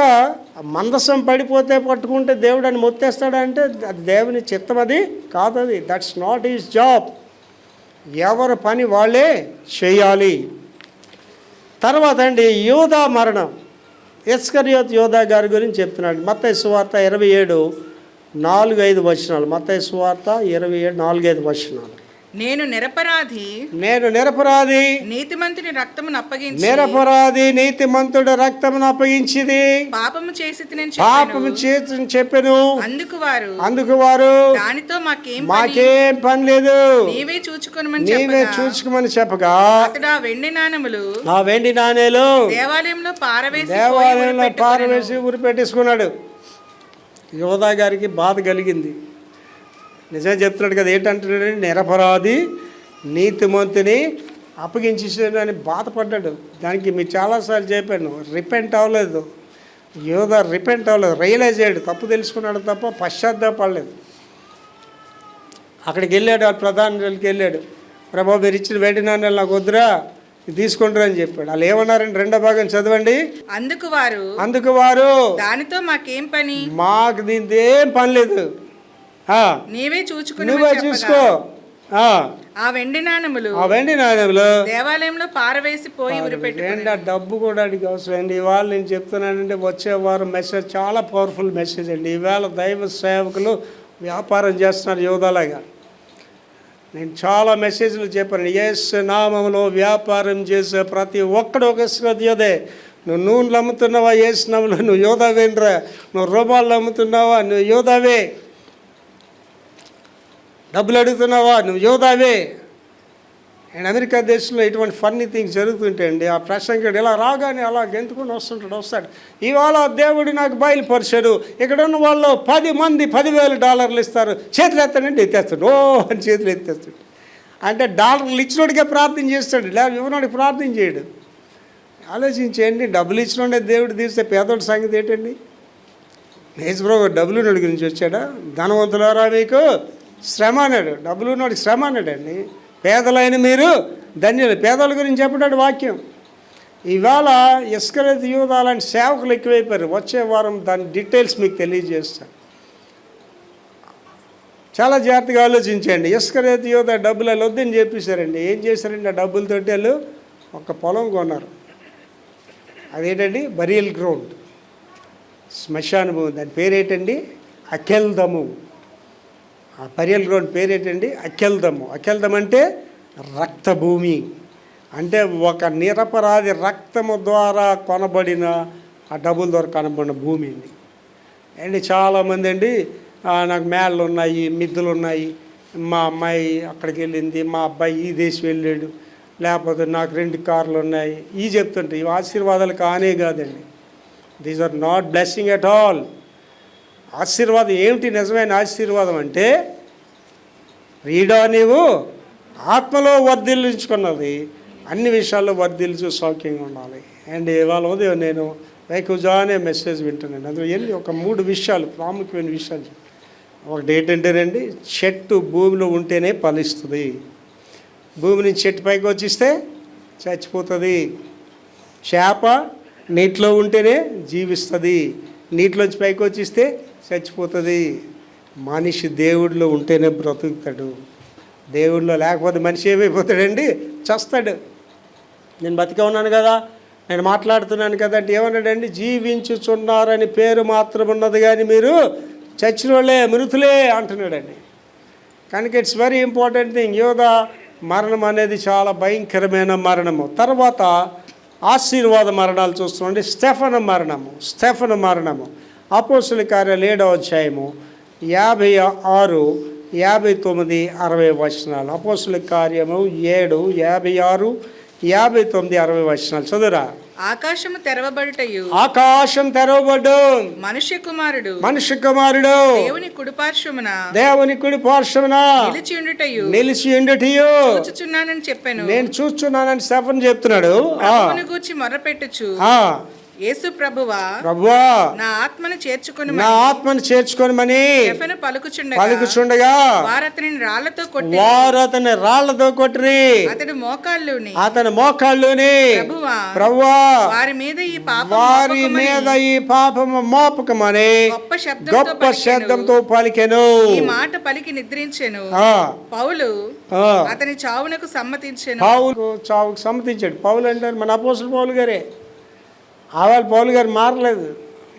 మందసం పడిపోతే పట్టుకుంటే దేవుడు అని మొత్తేస్తాడంటే అది దేవుని చిత్తం, అది కాదు. అది దట్స్ నాట్ ఈజ్ జాబ్. ఎవరి పని వాళ్ళే చేయాలి. తర్వాత అండి యోధా మరణం. ఇస్కరియోతు యోధా గారి గురించి చెప్తున్నాడు. మత్తయి సువార్త 27:4-5 వచనాలు. మత్తయి సువార్త 27:4-5 వచనాలు. నేను నిరపరాధి నీతిమంతుని రక్తమును అప్పగించి నీతిమంతుడు రక్తమును అప్పగించింది పాపము చేసి చెప్పెను. అందుకు వారు దానితో మాకేం పని లేదు, నీవే చూచుకోమని చెప్పగా అతడు ఆ వెండి నాణేలు దేవాలయంలో పారవేసి ఊరి పెట్టేసుకున్నాడు. యోధా గారికి బాధ కలిగింది. నిజంగా చెప్తున్నాడు కదా, ఏంటంటున్నాడు, నిరపరాధి నీతిమంతుని అప్పగించేసాడు అని బాధపడ్డాడు. దానికి మీరు చాలాసార్లు చెప్పాను, రిపెంట్ అవ్వలేదు. యోధా రిపెంట్ అవ్వలేదు, రియలైజ్ అయ్యాడు, తప్పు తెలుసుకున్నాడు తప్ప పశ్చాత్తాపడలేదు. అక్కడికి వెళ్ళాడు, ఆ ప్రధానికి వెళ్ళాడు, ప్రభా మీరు ఇచ్చిన వెండి నాణ్యాలు నాకు వద్దురా, తీసుకుంటారు అని చెప్పాడు. వాళ్ళు ఏమన్నారండి, రెండో భాగం చదవండి. అందుకు వారు దానితో మాకు దీంతో ఏం పని లేదు, నువ్వే చూసుకో. ఆ వెండి నాణెములు దేవాలయంలో పారవేసిపోయి ఆ డబ్బు కూడా అడిగి అవసరం అండి. ఇవాళ నేను చెప్తున్నానంటే వచ్చే వారం మెసేజ్ చాలా పవర్ఫుల్ మెసేజ్ అండి. ఈవేళ దైవ సేవకులు వ్యాపారం చేస్తున్నారు యోధాలాగా. నేను చాలా మెసేజ్లు చెప్పాను. యేసు నామములో వ్యాపారం చేసే ప్రతి ఒక్కడు ఒక యోధే. నువ్వు నూనెలు అమ్ముతున్నావా యేసు నామములో, నువ్వు యోధావేంద్రా. నువ్వు రూపాయలు అమ్ముతున్నావా, నువ్వు యోధావే. డబ్బులు అడుగుతున్నావా, నువ్వు యోధావే. అండ్ అమెరికా దేశంలో ఇటువంటి ఫన్నీ థింగ్స్ జరుగుతుంటాయండి. ఆ ప్రసంగుడు ఇలా రాగానే అలా గెంతుకొని వస్తాడు. ఇవాళ దేవుడు నాకు బయలుపరిచాడు, ఇక్కడ ఉన్న వాళ్ళు 10 మంది $10,000 ఇస్తారు, చేతులు ఎత్తానండి ఎత్తేస్తాడు, ఓ అని చేతులు ఎత్తేస్తాడు. అంటే డాలర్లు ఇచ్చినోడికే ప్రార్థన చేస్తాడు, లేదా ఇవ్వనోడికి ప్రార్థన చేయడు. ఆలోచించండి, డబ్బులు ఇచ్చినోడే దేవుడు తీస్తే పేదోడి సంగతి ఏంటండి? యేసుప్రభు డబ్బులు నోడి గురించి వచ్చాడా? ధనవంతులారా మీకు శ్రమ అన్నాడు, డబ్బులు ఉన్నోడికి శ్రమ అన్నాడండి. పేదలైన మీరు ధన్యులు, పేదల గురించి చెప్పడాడు వాక్యం. ఇవాళ ఇస్కరియోతు యూదా లాంటి సేవకులు ఎక్కువైపోయారు. వచ్చే వారం దాని డీటెయిల్స్ మీకు తెలియజేస్తాను. చాలా జాగ్రత్తగా ఆలోచించండి. ఇస్కరియోతు యూదా డబ్బులు వాళ్ళు వద్దని చెప్పేశారండి. ఏం చేశారండి? ఆ డబ్బులతోటి వాళ్ళు ఒక పొలం కొన్నారు. అదేంటండి? బరియల్ గ్రౌండ్, శ్మశాన భూమి. దాని పేరేంటండి? అకెల్దము. ఆ బరియల్ గ్రౌండ్ పేరేంటండి? అకెల్దము. అకెల్దం అంటే రక్తభూమి. అంటే ఒక నిరపరాధి రక్తము ద్వారా కొనబడిన, ఆ డబ్బుల ద్వారా కొనబడిన భూమి అండి. అండి చాలామంది అండి, నాకు మేళ్ళు ఉన్నాయి, మిద్దెలు ఉన్నాయి, మా అమ్మాయి అక్కడికి వెళ్ళింది, మా అబ్బాయి ఈ దేశం వెళ్ళాడు, లేకపోతే నాకు 2 కార్లు ఉన్నాయి, ఈ చెప్తుంటే ఇవి ఆశీర్వాదాలు కానే కాదండి. These are not blessing at all. ఆశీర్వాదం ఏమిటి? నిజమైన ఆశీర్వాదం అంటే రీడా నీవు ఆత్మలో వర్ధిల్లించుకున్నది, అన్ని విషయాల్లో వర్ధిల్చు సౌఖ్యంగా ఉండాలి. అండ్ ఇవాళ ఉదయం నేను వైకుజానే మెసేజ్ వింటున్నాను. అందులో వెళ్ళి ఒక 3 విషయాలు, ప్రాముఖ్యమైన విషయాలు. ఒకటి ఏంటంటేనండి, చెట్టు భూమిలో ఉంటేనే ఫలిస్తుంది. భూమి నుంచి చెట్టు పైకి వచ్చిస్తే చచ్చిపోతుంది. చేప నీటిలో ఉంటేనే జీవిస్తుంది, నీటిలోంచి పైకి వచ్చిస్తే చచ్చిపోతుంది. మనిషి దేవుడిలో ఉంటేనే బ్రతుకుతాడు. దేవుడిలో లేకపోతే మనిషి ఏమైపోతాడండి? చస్తాడు. నేను బతికే ఉన్నాను కదా, నేను మాట్లాడుతున్నాను కదా అంటే ఏమన్నాడండి? జీవించుచున్నారని పేరు మాత్రం ఉన్నది కానీ మీరు చచ్చిన వాళ్ళే, మృతులే అంటున్నాడండి. కనుక ఇట్స్ వెరీ ఇంపార్టెంట్ థింగ్. యోధా మరణం అనేది చాలా భయంకరమైన మరణము. తర్వాత ఆశీర్వాద మరణాలు చూస్తున్నాండి. స్టెఫను మరణము. అపోస్తుల కార్యాలు 7వ అధ్యాయము 56, 59, 60 వచనాలు. అపోస్తుల కార్యము 7, 56, 59, 60 వచనాలు చదువురా. ఆకాశము తెరవబడుటయు, ఆకాశం తెరవబడు, మనుష్య కుమారుడు దేవుని కుడి పార్శ్వమున నిలిచి ఉండుటయు చూచుచున్నానని చెప్పాను. నేను చూచుచున్నానని స్టెఫను చెప్తున్నాడు. గూర్చి మొర్రపెట్టుచు, యేసు ప్రభువా, నా ఆత్మను చేర్చుకొనుమని పలుకుచుండగా వారు అతనిని రాళ్లతో కొట్టిరి. అతని మోకాళ్ళుని ప్రభువా వారి మీద ఈ పాపము మోపకమని గొప్ప శబ్దంతో పలికెను. ఈ మాట పలికి నిద్రించెను. పౌలు అతని చావునకు సమ్మతించాడు. పౌలు అంటే మన అపోస్తలుడు పౌలు గారే. ఆవాళ పౌలు గారు మారలేదు,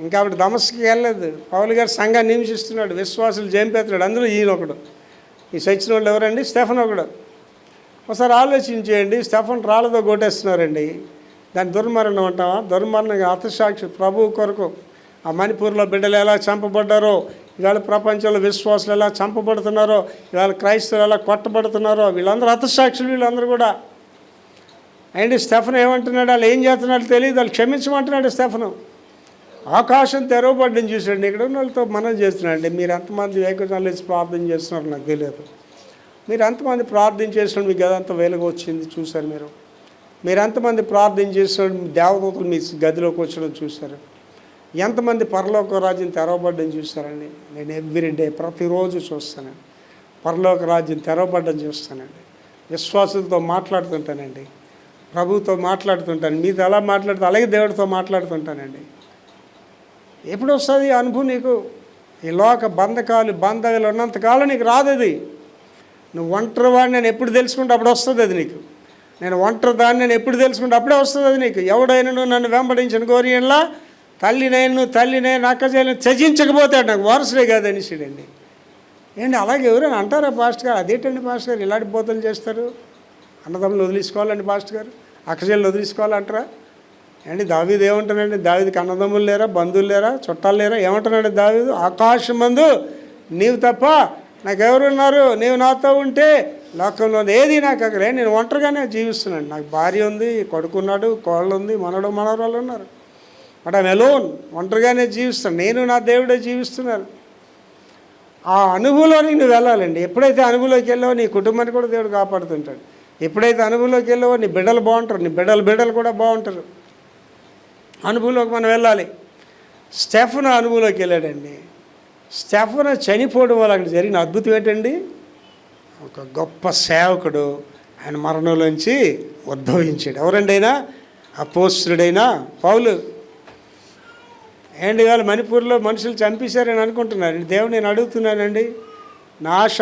ఇంకా ఆవిడ దమస్కి వెళ్ళలేదు. పౌలు గారు సంఘాన్ని నివసిస్తున్నాడు, విశ్వాసులు జంపేస్తున్నాడు. అందులో ఈయన ఒకడు. ఈ సచిన వాళ్ళు ఎవరండి? స్టెఫన్ ఒకడు. ఒకసారి ఆలోచించేయండి. స్టెఫన్ రాళ్ళతో కొట్టేస్తున్నారండి, దాన్ని దుర్మరణం అంటావా? దుర్మరణం హతసాక్షి ప్రభువు కొరకు. ఆ మణిపూర్లో బిడ్డలు ఎలా చంపబడ్డారో, ఇవాళ ప్రపంచంలో విశ్వాసులు ఎలా చంపబడుతున్నారో, ఇవాళ క్రైస్తవులు ఎలా కొట్టబడుతున్నారో, వీళ్ళందరూ హతసాక్షులు. వీళ్ళందరూ కూడా అండ్ స్టెఫన్ ఏమంటున్నాడు, వాళ్ళు ఏం చేస్తున్నాడు తెలియదు, వాళ్ళు క్షమించమంటున్నాడు స్టెఫను. ఆకాశం తెరవబడ్డని చూసాడు. ఇక్కడ ఉన్న వాళ్ళతో మనం చేస్తున్నాడండి. మీరు ఎంతమంది ఏకజాలు ప్రార్థన చేస్తున్నారు నాకు తెలియదు. మీరు ఎంతమంది ప్రార్థన చేసినాడు మీకు గదంతా వెలుగు వచ్చింది చూశారు. మీరు ఎంతమంది ప్రార్థన చేసినాడు దేవదూతలు మీ గదిలోకి వచ్చడం చూశారు. ఎంతమంది పరలోక రాజ్యం తెరవబడ్డని చూస్తారండి. నేను ఎవ్రీడే ప్రతిరోజు చూస్తానండి. పరలోక రాజ్యం తెరవబడ్డని చూస్తానండి. విశ్వాసులతో మాట్లాడుతుంటానండి, ప్రభువుతో మాట్లాడుతుంటాను. మీతో ఎలా మాట్లాడుతూ అలాగే దేవుడితో మాట్లాడుతుంటానండి. ఎప్పుడు వస్తుంది ఈ అనుభవం నీకు? ఈ లోక బంధకాలు ఉన్నంతకాలం నీకు రాదు అది. నువ్వు ఒంటరి వాడిని నేను ఎప్పుడు తెలుసుకుంటే అప్పుడు వస్తుంది అది నీకు. నేను ఒంటరి దాన్ని నేను ఎప్పుడు తెలుసుకుంటే అప్పుడే వస్తుంది అది నీకు. ఎవడైనా నువ్వు నన్ను వెంబడించిన కోరిలా తల్లినే అక్కజేయను త్యజించకపోతాడు నాకు వారసుడే కాదనిసాడండి. ఏంటి అలాగే ఎవరైనా అంటారా పాస్టర్ గారు? అదేంటండి పాస్టర్ గారు ఇలాంటి బోధలు చేస్తారు? అన్నదమ్ములు వదిలేసుకోవాలండి పాస్టర్ గారు, అక్కజేళ్ళు వదిలేసుకోవాలంటారా? అండి దావీదు ఏమంటానండి? దావీదుకి అన్నదమ్ములు లేరా, బంధువులు లేరా, చుట్టాలు లేరా? ఏమంటున్నాడు దావీదు? ఆకాశమందు నీవు తప్ప నాకెవరున్నారు, నీవు నాతో ఉంటే లోకంలో ఏది నాకు అక్కడ నేను ఒంటరిగానే జీవిస్తున్నాను. నాకు భార్య ఉంది, కొడుకున్నాడు, కోళ్ళు ఉంది, మనవరాళ్ళు ఉన్నారు. But I'm alone. ఒంటరిగానే జీవిస్తాను. నేను నా దేవుడే జీవిస్తున్నాను. ఆ అనుభవంలోనికి నువ్వు వెళ్ళాలండి. ఎప్పుడైతే అనుభవంలోకి వెళ్ళావో నీ కుటుంబాన్ని కూడా దేవుడు కాపాడుతుంటాడు. ఎప్పుడైతే అనుభవంలోకి వెళ్ళావో నీ బిడ్డలు బాగుంటారు, నీ బిడ్డలు కూడా బాగుంటారు. అనుభవంలోకి మనం వెళ్ళాలి. స్టెఫను అనుభవంలోకి వెళ్ళాడండి. స్టెఫను చనిపోవడం వల్ల అక్కడ జరిగిన అద్భుతం ఏంటండి? ఒక గొప్ప సేవకుడు ఆయన మరణంలోంచి ఉద్భవించాడు. ఎవరండి అయినా? అపోస్తుడైన పౌలు. అండ్ ఇవాళ మణిపూర్లో మనుషులు చంపేశారని అనుకుంటున్నారు. దేవుడు నేను అడుగుతున్నానండి, నా ఆశ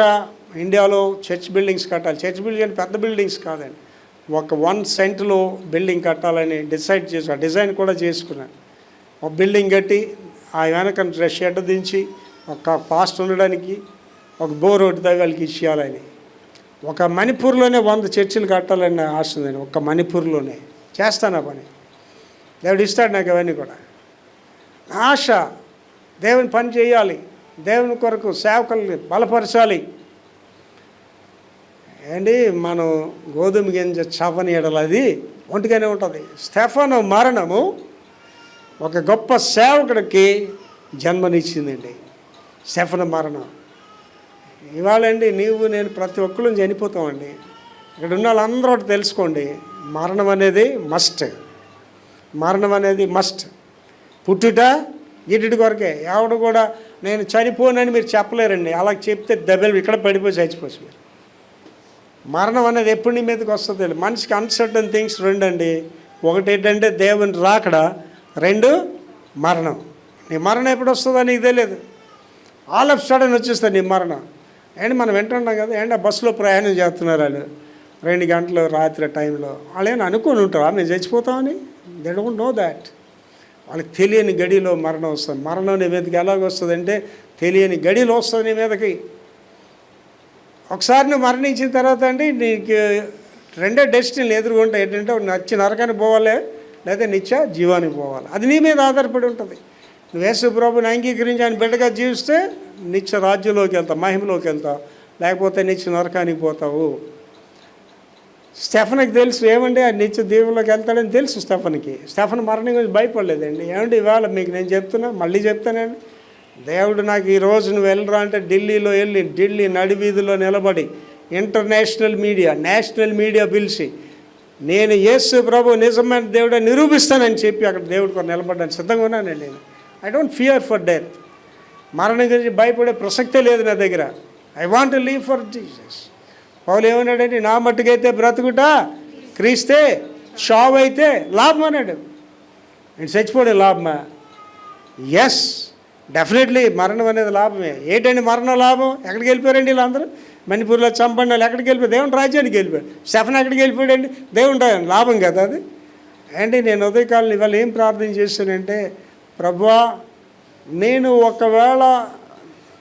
ఇండియాలో చర్చ్ బిల్డింగ్స్ కట్టాలి. చర్చ్ బిల్డింగ్ అంటే పెద్ద బిల్డింగ్స్ కాదండి, ఒక 1 సెంట్లో బిల్డింగ్ కట్టాలని డిసైడ్ చేసి ఆ డిజైన్ కూడా చేసుకున్నాను. ఒక బిల్డింగ్ కట్టి ఆ వెనక షెడ్ దించి ఒక పాస్ట్ ఉండడానికి ఒక బోర్ ఒకటి వాళ్ళకి ఇచ్చేయాలని. ఒక మణిపూర్లోనే 100 చర్చిలు కట్టాలని ఆశ ఉందండి. ఒక్క మణిపూర్లోనే చేస్తాను ఆ పని. దేవుడు ఇస్తాడు నాకు అవన్నీ కూడా. ఆశ దేవుని పని చేయాలి, దేవుని కొరకు సేవకుల్ని బలపరచాలి. ఏంటి మనం గోధుమ గింజ చవని ఎడలు అది ఒంటిగానే ఉంటుంది. స్టెఫను మరణము ఒక గొప్ప సేవకుడికి జన్మనిచ్చిందండి. స్టెఫను మరణం ఇవాళ అండి నీవు నేను ప్రతి ఒక్కరు చనిపోతామండి. ఇక్కడ ఉన్న వాళ్ళందరూ ఒకటి తెలుసుకోండి, మరణం అనేది మస్ట్. పుట్టుట గిట్టుటి కొరకే. ఎవడు కూడా నేను చనిపోనని మీరు చెప్పలేరండి. అలా చెప్తే దెబ్బలు ఇక్కడ పడిపోయి చచ్చిపోవచ్చు మీరు. మరణం అనేది ఎప్పుడు నీ మీదకి వస్తుంది? మనిషికి అన్సర్టన్ థింగ్స్ 2 అండి. ఒకటి ఏంటంటే దేవుని రాకడ, 2 మరణం. నీ మరణం ఎప్పుడు వస్తుందో నీకు తెలియదు. ఆల్ ఆఫ్ సడన్ వచ్చేస్తుంది నీ మరణం. అండ్ మనం వింటున్నాం కదా, అండ్ ఆ బస్సులో ప్రయాణం చేస్తున్నారు వాళ్ళు 2 గంటలు రాత్రి టైంలో. వాళ్ళు ఏమైనా అనుకుని ఉంటారా మేము చచ్చిపోతామని? They don't know that. వాళ్ళకి తెలియని గడిలో మరణం వస్తుంది. మరణం నీ మీదకి ఎలాగ వస్తుందంటే తెలియని గడిలో వస్తుంది నీ మీదకి. ఒకసారి నువ్వు మరణించిన తర్వాత అండి నీకు 2 డెస్టినీలు ఎదుర్కొంటాయి. ఏంటంటే నిత్య నరకానికి పోవాలి, లేదా నిత్య జీవానికి పోవాలి. అది నీ మీద ఆధారపడి ఉంటుంది. నువ్వు యేసు ప్రభువుని అంగీకరించి ఆయన బిడ్డగా జీవిస్తే నిత్య రాజ్యంలోకి వెళ్తావు, మహిమలోకి వెళ్తావు, లేకపోతే నిత్య నరకానికి పోతావు. స్టెఫన్కి తెలుసు ఏమండి ఆ నిత్య దేవుళ్ళకి వెళ్తాడని తెలుసు స్టెఫన్కి. స్టెఫన్ మరణం గురించి భయపడలేదండి. ఏమండి ఇవాళ మీకు నేను చెప్తున్నా, మళ్ళీ చెప్తానండి, దేవుడు నాకు ఈరోజు నువ్వు వెళ్ళరా అంటే ఢిల్లీ నడివీధిలో నిలబడి నేషనల్ మీడియా పిలిచి నేను యేసు ప్రభు నిజమైన దేవుడే నిరూపిస్తానని చెప్పి అక్కడ దేవుడి కొరకు నిలబడ్డాను సిద్ధంగా ఉన్నానండి నేను. I don't fear for death. మరణం గురించి భయపడే ప్రసక్తే లేదు నా దగ్గర. I want to leave for Jesus. పౌలు ఏమన్నాడంటే నా మట్టుకైతే బ్రతుకుట క్రీస్తే, చావు అయితే లాభం అన్నాడు. నేను చచ్చిపోడే లాభమా? ఎస్, డెఫినెట్లీ మరణం అనేది లాభమే. ఏంటండి మరణం లాభం? ఎక్కడికి వెళ్ళిపోయారండి వీళ్ళందరూ? మణిపూర్లో చంపండి వాళ్ళు ఎక్కడికి వెళ్ళిపోయారు? దేవుని రాజ్యానికి వెళ్ళిపోయాడు. స్టెఫన్ ఎక్కడికి వెళ్ళిపోయాడండి? దేవుని లాభం కదా అది. అండి నేను ఉదయకాలం ఇవాళ ఏం ప్రార్థన చేశానంటే, ప్రభువా నేను ఒకవేళ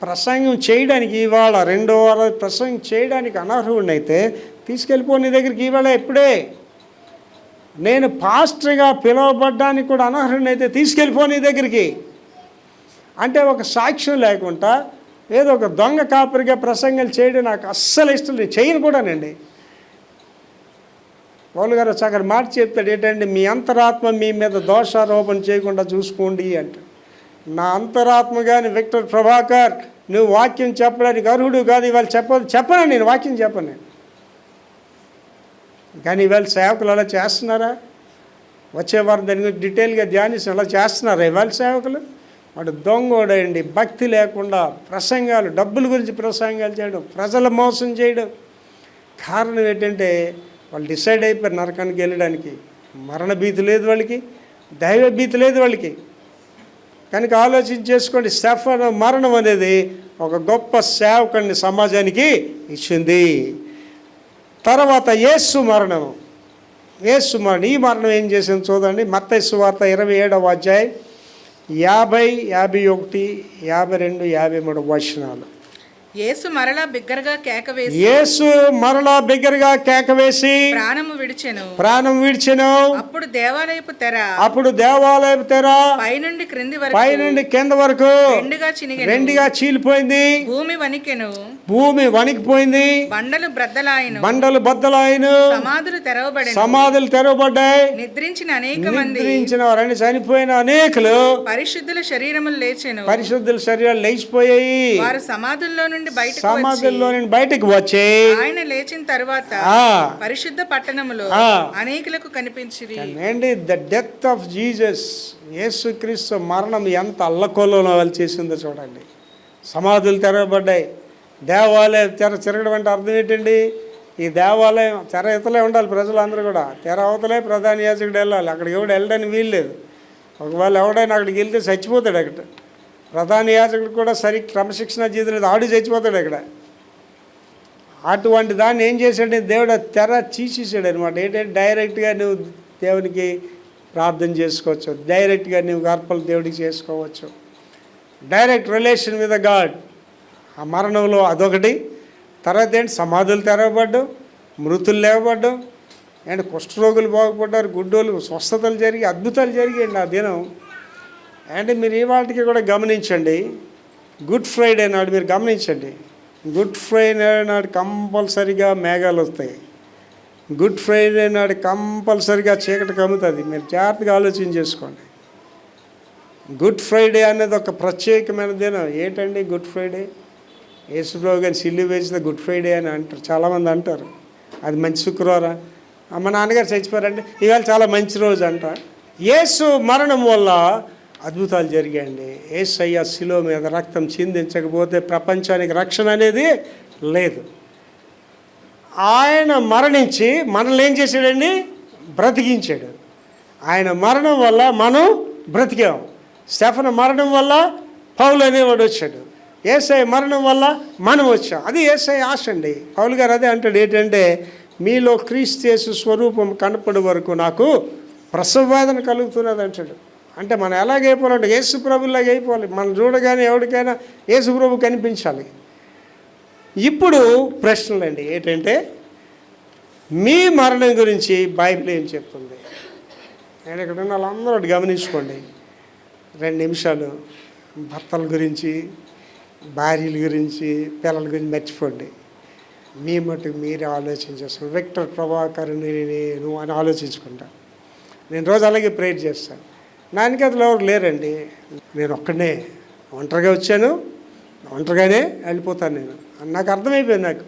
ప్రసంగం చేయడానికి ఇవాళ 2వ వారం ప్రసంగం చేయడానికి అనర్హుడినైతే తీసుకెళ్ళిపో నీ దగ్గరికి ఈవేళ ఇప్పుడే. నేను పాస్టర్గా పిలువబడ్డానికి కూడా అనర్హునైతే తీసుకెళ్ళిపో నీ దగ్గరికి అంటే ఒక సాక్ష్యం లేకుండా ఏదో ఒక దొంగ కాపరిగా ప్రసంగాలు చేయడం నాకు అస్సలు ఇష్టం లేదు, చేయను కూడానండి. పౌలు గారు చక్కటి మాట చెప్తాడు ఏంటంటే, మీ అంతరాత్మ మీ మీద దోషారోపణ చేయకుండా చూసుకోండి అంటే. నా అంతరాత్మ కానీ విక్టర్ ప్రభాకర్ నువ్వు వాక్యం చెప్పడానికి అర్హుడు కాదు, ఇవాళ చెప్పను నేను వాక్యం చెప్పను నేను. కానీ ఇవాళ సేవకులు అలా చేస్తున్నారా? వచ్చేవారు దాని గురించి డీటెయిల్గా ధ్యానించి అలా చేస్తున్నారా ఇవాళ సేవకులు? వాడు దొంగోడండి, భక్తి లేకుండా ప్రసంగాలు, డబ్బుల గురించి ప్రసంగాలు చేయడం, ప్రజల మోసం చేయడం. కారణం ఏంటంటే వాళ్ళు డిసైడ్ అయిపోయారు నరకానికి వెళ్ళడానికి. మరణ భీతి లేదు వాళ్ళకి, దైవ భీతి లేదు వాళ్ళకి. కనుక ఆలోచన చేసుకోండి, స్టెఫను మరణం అనేది ఒక గొప్ప సేవకుడిని సమాజానికి ఇచ్చింది. తర్వాత యేసు మరణం. ఈ మరణం ఏం చేసింది చూడండి. మత్తయి సువార్త 27వ అధ్యాయం 50, 51, 52, 53 వచనాలు. యేసు మరలా బిగ్గరగా కేక వేసి ప్రాణము విడిచెను. అప్పుడు దేవాలయపు తెర పైనుండి కింద వరకు రెండుగా చీలిపోయింది. భూమి వణికిపోయింది. బండలు బద్దలాయను. సమాధులు తెరవబడ్డాయి. నిద్రించిన వారని చనిపోయిన అనేకులు పరిశుద్ధుల శరీరాలు లేచిపోయాయి. వారు సమాధుల్లో నుండి బయటకు వచ్చి ఆయన లేచిన తర్వాత పరిశుద్ధ పట్టణములో అనేకులకు కనిపించింది. ద డెత్ ఆఫ్ జీసస్, యేసుక్రీస్తు మరణం ఎంత అల్లకొల్లోలం చేసిందో చూడండి. సమాధులు తెరవబడ్డాయి. దేవాలయం తిరగడం అంటే అర్థం ఏంటండి? ఈ దేవాలయం తెర ఇవతలే ఉండాలి, ప్రజలందరూ కూడా తెర అవతలే ప్రధాన యాజకుడు వెళ్ళాలి. అక్కడికి ఎవడు వెళ్ళడానికి వీల్లేదు. ఒకవేళ ఎవడైనా అక్కడికి వెళ్తే చచ్చిపోతాడు. అక్కడ ప్రధాన యాజకుడు కూడా క్రమశిక్షణ జీవితం ఆడు చచ్చిపోతాడు అక్కడ. అటువంటి దాన్ని ఏం చేశాడు దేవుడు? తెర తీసేసాడు అనమాట. ఏంటంటే డైరెక్ట్గా నువ్వు దేవునికి ప్రార్థన చేసుకోవచ్చు, డైరెక్ట్గా నువ్వు అర్పణలు దేవుడికి చేసుకోవచ్చు, డైరెక్ట్ రిలేషన్ విత్ గాడ్. ఆ మరణంలో అదొకటి. తర్వాత ఏంటి? సమాధులు తెరవబడ్డం, మృతులు లేవబడ్డం, అండ్ కుష్ఠరోగులు బాగుపడ్డారు, గుడ్డోలు స్వస్థతలు జరిగి అద్భుతాలు జరిగాయండి ఆ దినం. అంటే మీరు ఈ వాటికి కూడా గమనించండి. గుడ్ ఫ్రైడే నాడు మీరు గమనించండి. గుడ్ ఫ్రైడే నాడు కంపల్సరిగా మేఘాలు వస్తాయి. గుడ్ ఫ్రైడే నాడు కంపల్సరిగా చీకటి కమ్ముతుంది. మీరు జాగ్రత్తగా ఆలోచన చేసుకోండి. గుడ్ ఫ్రైడే అనేది ఒక ప్రత్యేకమైన దినం. ఏంటండి గుడ్ ఫ్రైడే? యేసుప్రభు గారిని సిలువ వేసిన గుడ్ ఫ్రైడే అని అంటారు, చాలామంది అంటారు. అది మంచి శుక్రవారం, మా నాన్నగారు చచ్చిపోయారంటే ఇవాళ చాలా మంచి రోజు అంట. యేసు మరణం వల్ల అద్భుతాలు జరిగాయండి. యేసయ్య శిలువ మీద రక్తం చిందించకపోతే ప్రపంచానికి రక్షణ అనేది లేదు. ఆయన మరణించి మనల్ని ఏం చేశాడండి? బ్రతికించాడు. ఆయన మరణం వల్ల మనం బ్రతికాం. స్టెఫను మరణం వల్ల పౌలు అనేవాడు వచ్చాడు. యేసయ్య మరణం వల్ల మనం వచ్చాం. అది యేసయ్య ఆశ అండి. పౌలు గారు అదే అంటాడు, ఏంటంటే మీలో క్రీస్తు యేసు స్వరూపం కనపడే వరకు నాకు ప్రసవ వేదన కలుగుతున్నది అంటాడు. అంటే మనం ఎలాగైపోవాలంటే యేసు ప్రభులాగా అయిపోవాలి. మనం చూడగానే ఎవరికైనా యేసు ప్రభు కనిపించాలి. ఇప్పుడు ప్రశ్నలండి ఏంటంటే, మీ మరణం గురించి బైబిల్ ఏం చెప్తుంది? నేను ఇక్కడ ఉన్న వాళ్ళందరూ గమనించుకోండి. 2 నిమిషాలు భర్తల గురించి, భార్యల గురించి, పిల్లల గురించి మర్చిపోండి. మీ మటుకు మీరే ఆలోచన చేసుకోండి. విక్టర్ ప్రభాకర్ నేను అని ఆలోచించుకుంటా. నేను రోజు అలాగే ప్రేయర్ చేస్తాను. నా వెనకాతలు ఎవరు లేరండి, నేను ఒక్కడనే ఒంటరిగా వచ్చాను, ఒంటరిగానే వెళ్ళిపోతాను. నాకు అర్థమైపోయింది.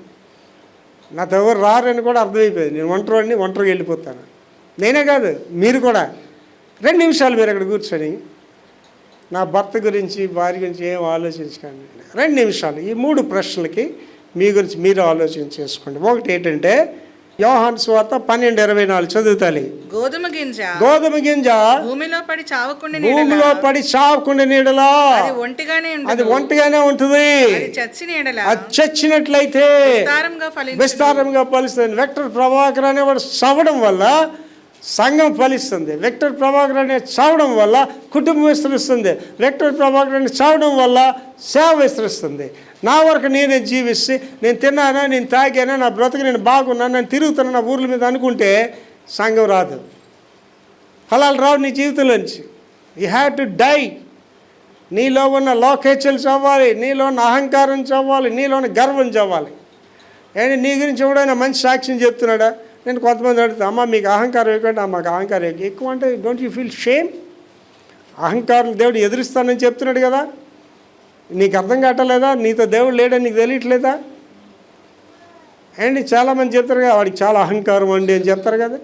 నాతో ఎవరు రారని కూడా అర్థమైపోయింది. నేను ఒంటరిగా వెళ్ళిపోతాను. నేనే కాదు, మీరు కూడా 2 నిమిషాలు మీరు అక్కడ కూర్చొని నా భర్త గురించి, భార్య గురించి ఏం ఆలోచించకండి. 2 నిమిషాలు ఈ 3 ప్రశ్నలకి మీ గురించి మీరు ఆలోచన చేసుకోండి. ఒకటి ఏంటంటే, యోహాను సువార్త 12:24 చదువుతాలి. గోధుమ గింజ భూమిలో పడి చావకుండా నీడలా అది ఒంటిగానే ఉంటుంది. అది చచ్చినట్లయితే విస్తారంగా ఫలిస్తుంది. విక్టర్ ప్రభాకర్ అనేవాడు చవడం వల్ల సంఘం ఫలిస్తుంది. విక్టర్ ప్రభాకర్ అనే చావడం వల్ల కుటుంబం విస్తరిస్తుంది. విక్టర్ ప్రభాకర్ అనే చావడం వల్ల సేవ విస్తరిస్తుంది. నా వరకు నేనే జీవిస్తే, నేను తిన్నానా, నేను తాగానా, నా బ్రతుకు నేను బాగున్నాను, నేను తిరుగుతున్నా నా ఊర్ల మీద అనుకుంటే సంఘం రాదు, ఫలాలు రావు నీ జీవితంలోంచి. You have to die. నీలో ఉన్న లోకేచ్ఛలు చవ్వాలి, నీలో ఉన్న అహంకారం చవ్వాలి, నీలో ఉన్న గర్వం చవ్వాలి. ఏంటి నీ గురించి ఎవడైనా మంచి సాక్ష్యం చెప్తున్నాడా? నేను కొంతమంది అడుగుతా, అమ్మ మీకు అహంకారం ఎక్కువంటే, మాకు అహంకారం ఎక్కువ అంటే డోంట్ యూ ఫీల్ షేమ్? అహంకారం దేవుడు ఎదురిస్తానని చెప్తున్నాడు కదా, నీకు అర్థం కావట్లేదా? నీతో దేవుడు లేడని నీకు తెలియట్లేదా? అండి చాలామంది చెప్తారు కదా, వాడికి చాలా అహంకారం అండి అని చెప్తారు కదా,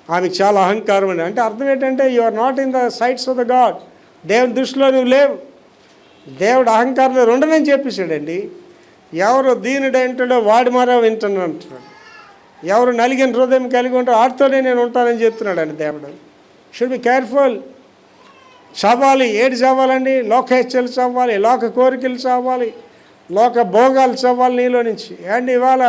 ఆమెకు చాలా అహంకారం అండి అంటే అర్థం ఏంటంటే you are not in the sights of the God. దేవుని దృష్టిలో నువ్వు లేవు. దేవుడు అహంకారంలో ఉండనని చెప్పేశాడండి. ఎవరు దీనుడేంటాడో వాడి మరో వింటాను అంటున్నాడు. ఎవరు నలిగిన హృదయం కలిగి ఉంటారో వాడితోనే నేను ఉంటానని చెప్తున్నాడు అండి దేవుడు. Should be careful. చవ్వాలి. ఏడు చవ్వాలండి? లోకేచ్ఛలు చవ్వాలి, లోక కోరికలు చవ్వాలి, లోక భోగాలు చవ్వాలి నీలో నుంచి. అండ్ ఇవాళ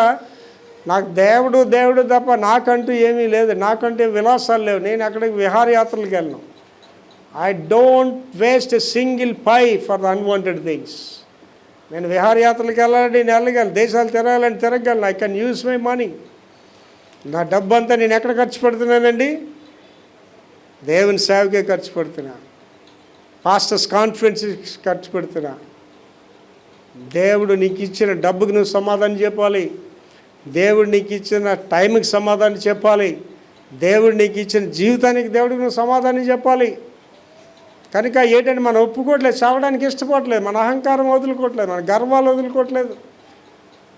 నాకు దేవుడు దేవుడు తప్ప నాకంటూ ఏమీ లేదు, నాకంటే విలాసాలు లేవు, నేను అక్కడికి విహారయాత్రలకు వెళ్ళను. I don't waste a single pie for the unwanted things. నేను విహారయాత్రలకు వెళ్ళాలంటే నేను వెళ్ళగలను, దేశాలు తిరగాలని తిరగలను. I can use my money. నా డబ్బు అంతా నేను ఎక్కడ ఖర్చు పెడుతున్నానండి? దేవుని సేవకే ఖర్చు పెడుతున్నా, పాస్టర్స్ కాన్ఫరెన్స్కి ఖర్చు పెడుతున్నా. దేవుడు నీకు ఇచ్చిన డబ్బుకి నువ్వు సమాధానం చెప్పాలి, దేవుడు నీకు ఇచ్చిన టైంకి సమాధానం చెప్పాలి, దేవుడు నీకు ఇచ్చిన జీవితానికి దేవుడికి నువ్వు సమాధానం చెప్పాలి. కనుక ఏంటంటే మనం ఒప్పుకోవట్లేదు, చావడానికి ఇష్టపడలేదు, మన అహంకారం వదులుకోవట్లేదు, మన గర్వాలు వదులుకోవట్లేదు.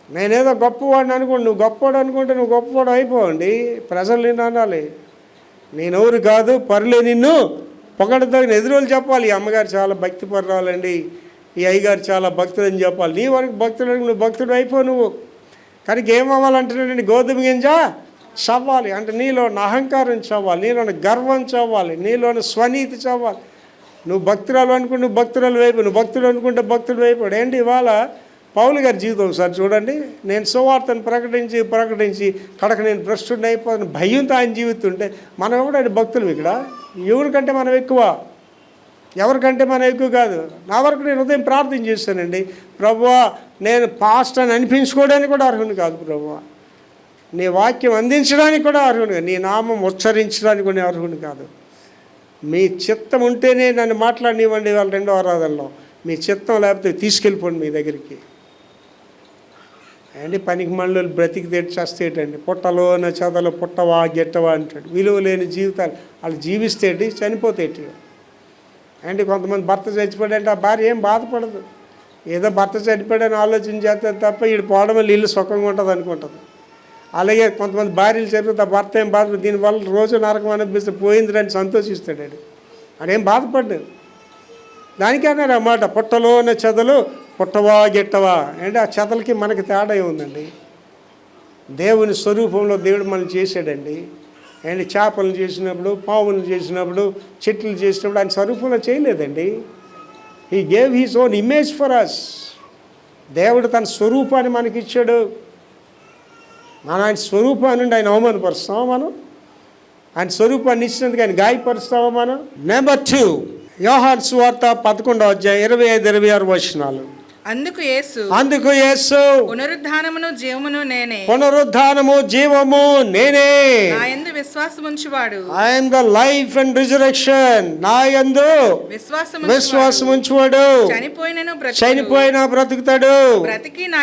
నేనేదో గొప్పవాడిని అనుకోండి, నువ్వు గొప్పవాడు అనుకుంటే నువ్వు గొప్పవాడు అయిపోవండి. ప్రజలు నిన్ను అనాలి, నేనెవరు కాదు, పరులే నిన్ను పొగడదగిన ఎదురోళ్ళు చెప్పాలి. ఈ అమ్మగారు చాలా భక్తి పర్రాలండి, ఈ అయ్యగారు చాలా భక్తుడు అని చెప్పాలి. నీ వరకు భక్తుడు నువ్వు భక్తుడు అయిపో నువ్వు. కనుక ఏమవ్వాలంటే గోధుమ గింజ చవ్వాలి అంటే నీలోని అహంకారం చవ్వాలి, నీలోని గర్వం చవ్వాలి, నీలోని స్వనీతి చవ్వాలి. నువ్వు భక్తురాలు అనుకుంటే నువ్వు భక్తురాలు వైపు, నువ్వు భక్తుడు అనుకుంటే భక్తుడు వైపు. ఏంటి ఇవాళ పౌలు గారి జీవితం ఒకసారి చూడండి. నేను సువార్తను ప్రకటించి కడక నేను భ్రష్టుడిని అయిపోతాను భయంతో ఆయన జీవితుంటే మనం ఎవడండి భక్తులు ఇక్కడ? ఎవరికంటే మనం ఎక్కువ, ఎవరికంటే మనం ఎక్కువ కాదు. నా వరకు నేను ఉదయం ప్రార్థన చేశానండి, ప్రభువా నేను పాస్ట్ అని అనిపించుకోవడానికి కూడా అర్హుని కాదు ప్రభువా, నీ వాక్యం అందించడానికి కూడా అర్హుని కాదు, నీ నామం ఉచ్చరించడానికి కూడా అర్హుని కాదు. మీ చిత్తం ఉంటేనే నన్ను మాట్లాడినివ్వండి వాళ్ళ రెండో ఆరాధనలో, మీ చిత్తం లేకపోతే తీసుకెళ్ళిపోండి మీ దగ్గరికి. అండి పనికి మళ్ళీ బ్రతికి తెచ్చేస్తేటండి, పుట్టలోన చదలు పుట్టవా గెట్టవా అంటాడు. విలువ లేని జీవితాలు వాళ్ళు జీవిస్తేటి చనిపోతేటి. అండి కొంతమంది భర్త చచ్చిపోయాడంటే ఆ భార్య ఏం బాధపడదు, ఏదో భర్త చనిపోయాడని ఆలోచన చేస్తుంది తప్ప వీడు పోవడం వల్ల ఇల్లు సుఖంగా ఉంటుంది అనుకుంటుంది. అలాగే కొంతమంది భార్యలు చనిపోతే ఆ భర్త ఏం బాధపడదు, దీనివల్ల రోజు నరకం అనిపిస్తే పోయిందని సంతోషిస్తాడు. అదేం బాధపడ్డాడు. దానికే అన్నారు అన్నమాట, పుట్టలోన చెదలు పుట్టవా గిట్టవా అంటే ఆ చెదలకి మనకి తేడా ఉందండి. దేవుని స్వరూపంలో దేవుడు మనం చేశాడండి. అండ్ చేపలను చేసినప్పుడు, పావులను చేసినప్పుడు, చెట్లు చేసినప్పుడు ఆయన స్వరూపంలో చేయలేదండి. He gave his own image for us. దేవుడు తన స్వరూపాన్ని మనకి ఇచ్చాడు. మనం ఆయన స్వరూపాన్ని నుండి ఆయన అవమానపరుస్తామా? మనం ఆయన స్వరూపాన్ని ఇచ్చినందుకు ఆయన గాయపరుస్తామా మనం? నెంబర్ 2 యోహాను సువార్త 11వ అధ్యాయం 25-26 వచనాలు. అందుకు యేసు పునరుద్ధానమును జీవమును నేనే, పునరుద్ధానము జీవము నేనే, నా యందు విశ్వాసముంచువాడు, I am the life and resurrection, నా యందు విశ్వాసముంచువాడు చనిపోయినా బ్రతుకుతాడు, బ్రతికి నా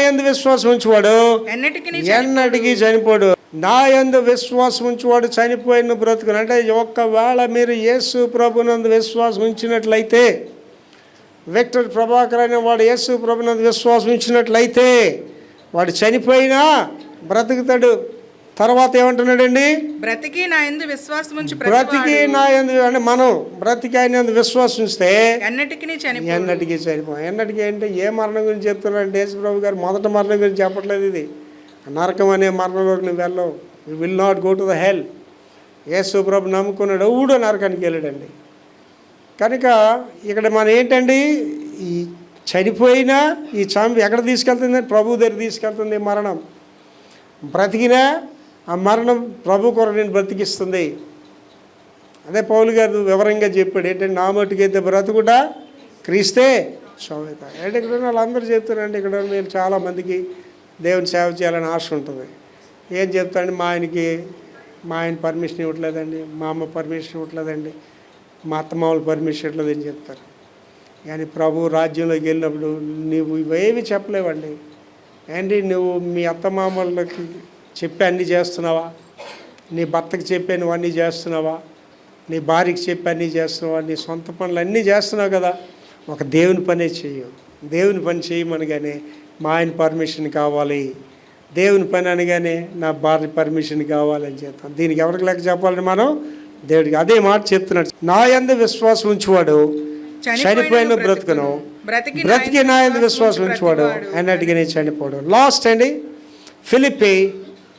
యందు విశ్వాసం ఉంచువాడు ఎన్నటికీ చనిపోడు. నా యందు విశ్వాసం ఉంచువాడు చనిపోయిన బ్రతుకును. అంటే ఒక్కవేళ మీరు యేసు ప్రభునందు విశ్వాసం ఉంచినట్లయితే, విక్టర్ ప్రభాకర్ అనే వాడు యేసు ప్రభునందు విశ్వాసం ఉంచినట్లయితే వాడు చనిపోయినా బ్రతుకుతాడు. తర్వాత ఏమంటున్నాడండి? బ్రతికి నా యందు విశ్వాసం అంటే మనం బ్రతికి ఆయన యందు విశ్వాసం ఉంచితే ఎన్నటికీ చనిపోయాం. ఎన్నటికీ అంటే ఏ మరణం గురించి చెప్తున్నారంటే యేసు ప్రభు గారు మొదటి మరణం గురించి చెప్పట్లేదు. ఇది నరకం అనే మరణంలోకి నువ్వు వెళ్ళవు. You will not go to the hell. యేసు ప్రభు నమ్ముకున్నాడు, ఊడో నరకానికి వెళ్ళాడండి. కనుక ఇక్కడ మనం ఏంటండి, ఈ చనిపోయినా ఈ ఎక్కడ తీసుకెళ్తుంది? ప్రభు దగ్గర తీసుకెళ్తుంది మరణం. బ్రతికినా ఆ మరణం ప్రభు కొరకు నేను బ్రతికిస్తుంది. అదే పౌలు గారు వివరంగా చెప్పాడు ఏంటంటే నా మట్టుకైతే బ్రతుకుట క్రీస్తే శోభిత. అంటే ఇక్కడ ఉన్న వాళ్ళందరూ చెప్తారండి, ఇక్కడ మీరు చాలామందికి దేవుని సేవ చేయాలని ఆశ ఉంటుంది. ఏం చెప్తారండి, మా ఆయన పర్మిషన్ ఇవ్వట్లేదండి, మా అమ్మ పర్మిషన్ ఇవ్వట్లేదండి, మా అత్తమామలు పర్మిషన్ ఇవ్వట్లేదని చెప్తారు. కానీ ప్రభు రాజ్యంలోకి వెళ్ళినప్పుడు నువ్వు ఇవేవి చెప్పలేవండి. ఏంటి నువ్వు మీ అత్తమామలకి చెప్పి అన్నీ చేస్తున్నావా? నీ భర్తకి చెప్పి నువ్వు అన్నీ చేస్తున్నావా? నీ భార్యకి చెప్పి అన్నీ చేస్తున్నావా? నీ సొంత పనులు అన్నీ చేస్తున్నావు కదా. ఒక దేవుని పనే చెయ్యు. దేవుని పని చేయమనగానే మా ఆయన పర్మిషన్ కావాలి, దేవుని పని అనగానే నా భార్య పర్మిషన్ కావాలని చెప్తాం. దీనికి ఎవరికి లెక్క చెప్పాలని మనం దేవుడికి అదే మాట చెప్తున్నాడు. నా యందు విశ్వాసం ఉంచువాడు చనిపోయిన బ్రతుకును, బ్రతికి నా యందు విశ్వాసం ఉంచువాడు అన్నట్టుగా నేను చనిపోడు. లాస్ట్ అండి ఫిలిప్పీ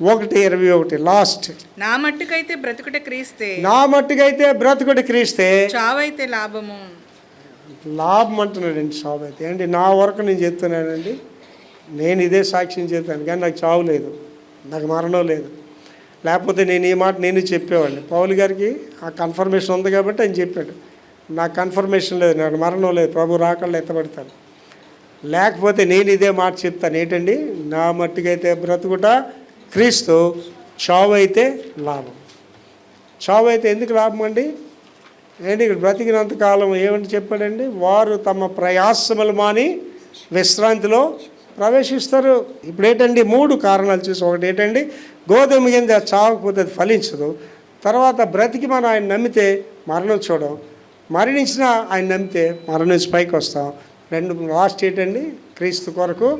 1:21 లాస్ట్. నా మట్టుకైతే బ్రతుకుట క్రీస్తే, నా మట్టుకైతే బ్రతుకుట క్రీస్తే, చావైతే లాభము. లాభం అంటున్నాడండి. చావు అయితే అండి నా వరకు నేను చెప్తున్నానండి, నేను ఇదే సాక్ష్యం చెప్తాను. కానీ నాకు చావు లేదు, నాకు మరణం లేదు. లేకపోతే నేను ఈ మాట నేను చెప్పేవాడిని. పౌలు గారికి ఆ కన్ఫర్మేషన్ ఉంది కాబట్టి ఆయన చెప్పాడు. నాకు కన్ఫర్మేషన్ లేదు, నాకు మరణం లేదు, ప్రభు రాకళ్ళు ఎత్తబడతాను. లేకపోతే నేను ఇదే మాట చెప్తాను ఏంటండి, నా మట్టుకైతే బ్రతుకుట క్రీస్తు, చావు అయితే లాభం. చావు అయితే ఎందుకు లాభం అండి? ఏంటి ఇక్కడ బ్రతికినంతకాలం ఏమంటే చెప్పాడండి, వారు తమ ప్రయాసములు మాని విశ్రాంతిలో ప్రవేశిస్తారు. ఇప్పుడు ఏంటండి 3 కారణాలు చూసి, ఒకటి ఏంటండి గోధుమ గింజ చావకపోతే అది ఫలించదు. తర్వాత బ్రతికి మనం ఆయన నమ్మితే మరణం చూడం, మరణించినా ఆయన నమ్మితే మరణం నుంచి పైకి వస్తాం. 2 లాస్ట్ ఏంటండి క్రీస్తు కొరకు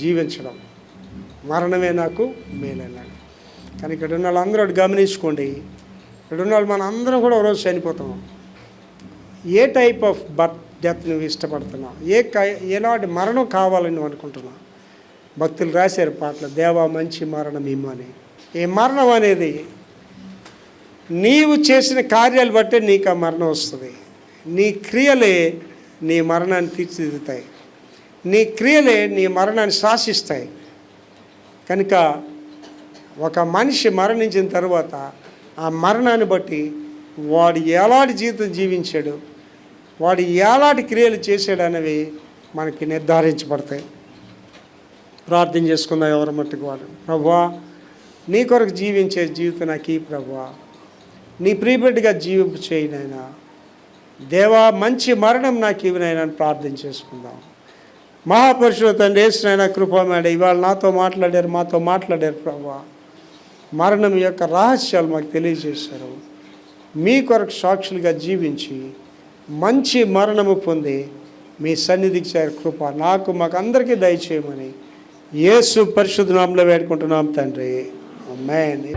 జీవించడం, మరణమే నాకు మేలన్నాడు. కానీ ఇక్కడ ఉన్న వాళ్ళందరూ ఒకటి గమనించుకోండి, ఇక్కడ ఉన్న వాళ్ళు మన అందరం కూడా ఒకరోజు చనిపోతాం. ఏ టైప్ ఆఫ్ డెత్ నువ్వు ఇష్టపడుతున్నావు? ఎలాంటి మరణం కావాలని నువ్వు అనుకుంటున్నావు? భక్తులు రాశారు పాటలు, దేవా మంచి మరణం ఇమ్మని. ఈ మరణం అనేది నీవు చేసిన కార్యాలు బట్టే నీకు ఆ మరణం వస్తుంది. నీ క్రియలే నీ మరణాన్ని తీర్చిదిద్దుతాయి, నీ క్రియలే నీ మరణాన్ని శాసిస్తాయి. కనుక ఒక మనిషి మరణించిన తర్వాత ఆ మరణాన్ని బట్టి వాడు ఎలాంటి జీవితం జీవించాడు, వాడు ఎలాంటి క్రియలు చేశాడు అనేవి మనకి నిర్ధారించబడతాయి. ప్రార్థన చేసుకుందాం ఎవరి మట్టుకు వాడు. ప్రభువా నీ కొరకు జీవించే జీవితం నాకు ఈ ప్రభువా, నీ ప్రియబిడ్డగా జీవింపు చేయనైనా, దేవా మంచి మరణం నాకు ఇవినైనా అని ప్రార్థన చేసుకుందాం. మహాపురుషుడు తండ్రి యేసునైనా కృపమేడ ఇవాళ మాతో మాట్లాడారు ప్రభువా. మరణం యొక్క రహస్యాలు మాకు తెలియజేశారు. మీ కొరకు సాక్షులుగా జీవించి మంచి మరణము పొంది మీ సన్నిధికి చేరే కృప మాకు అందరికీ దయచేయమని యేసు పరిశుద్ధ నామములో వేడుకుంటున్నాం తండ్రి. ఆమేన్.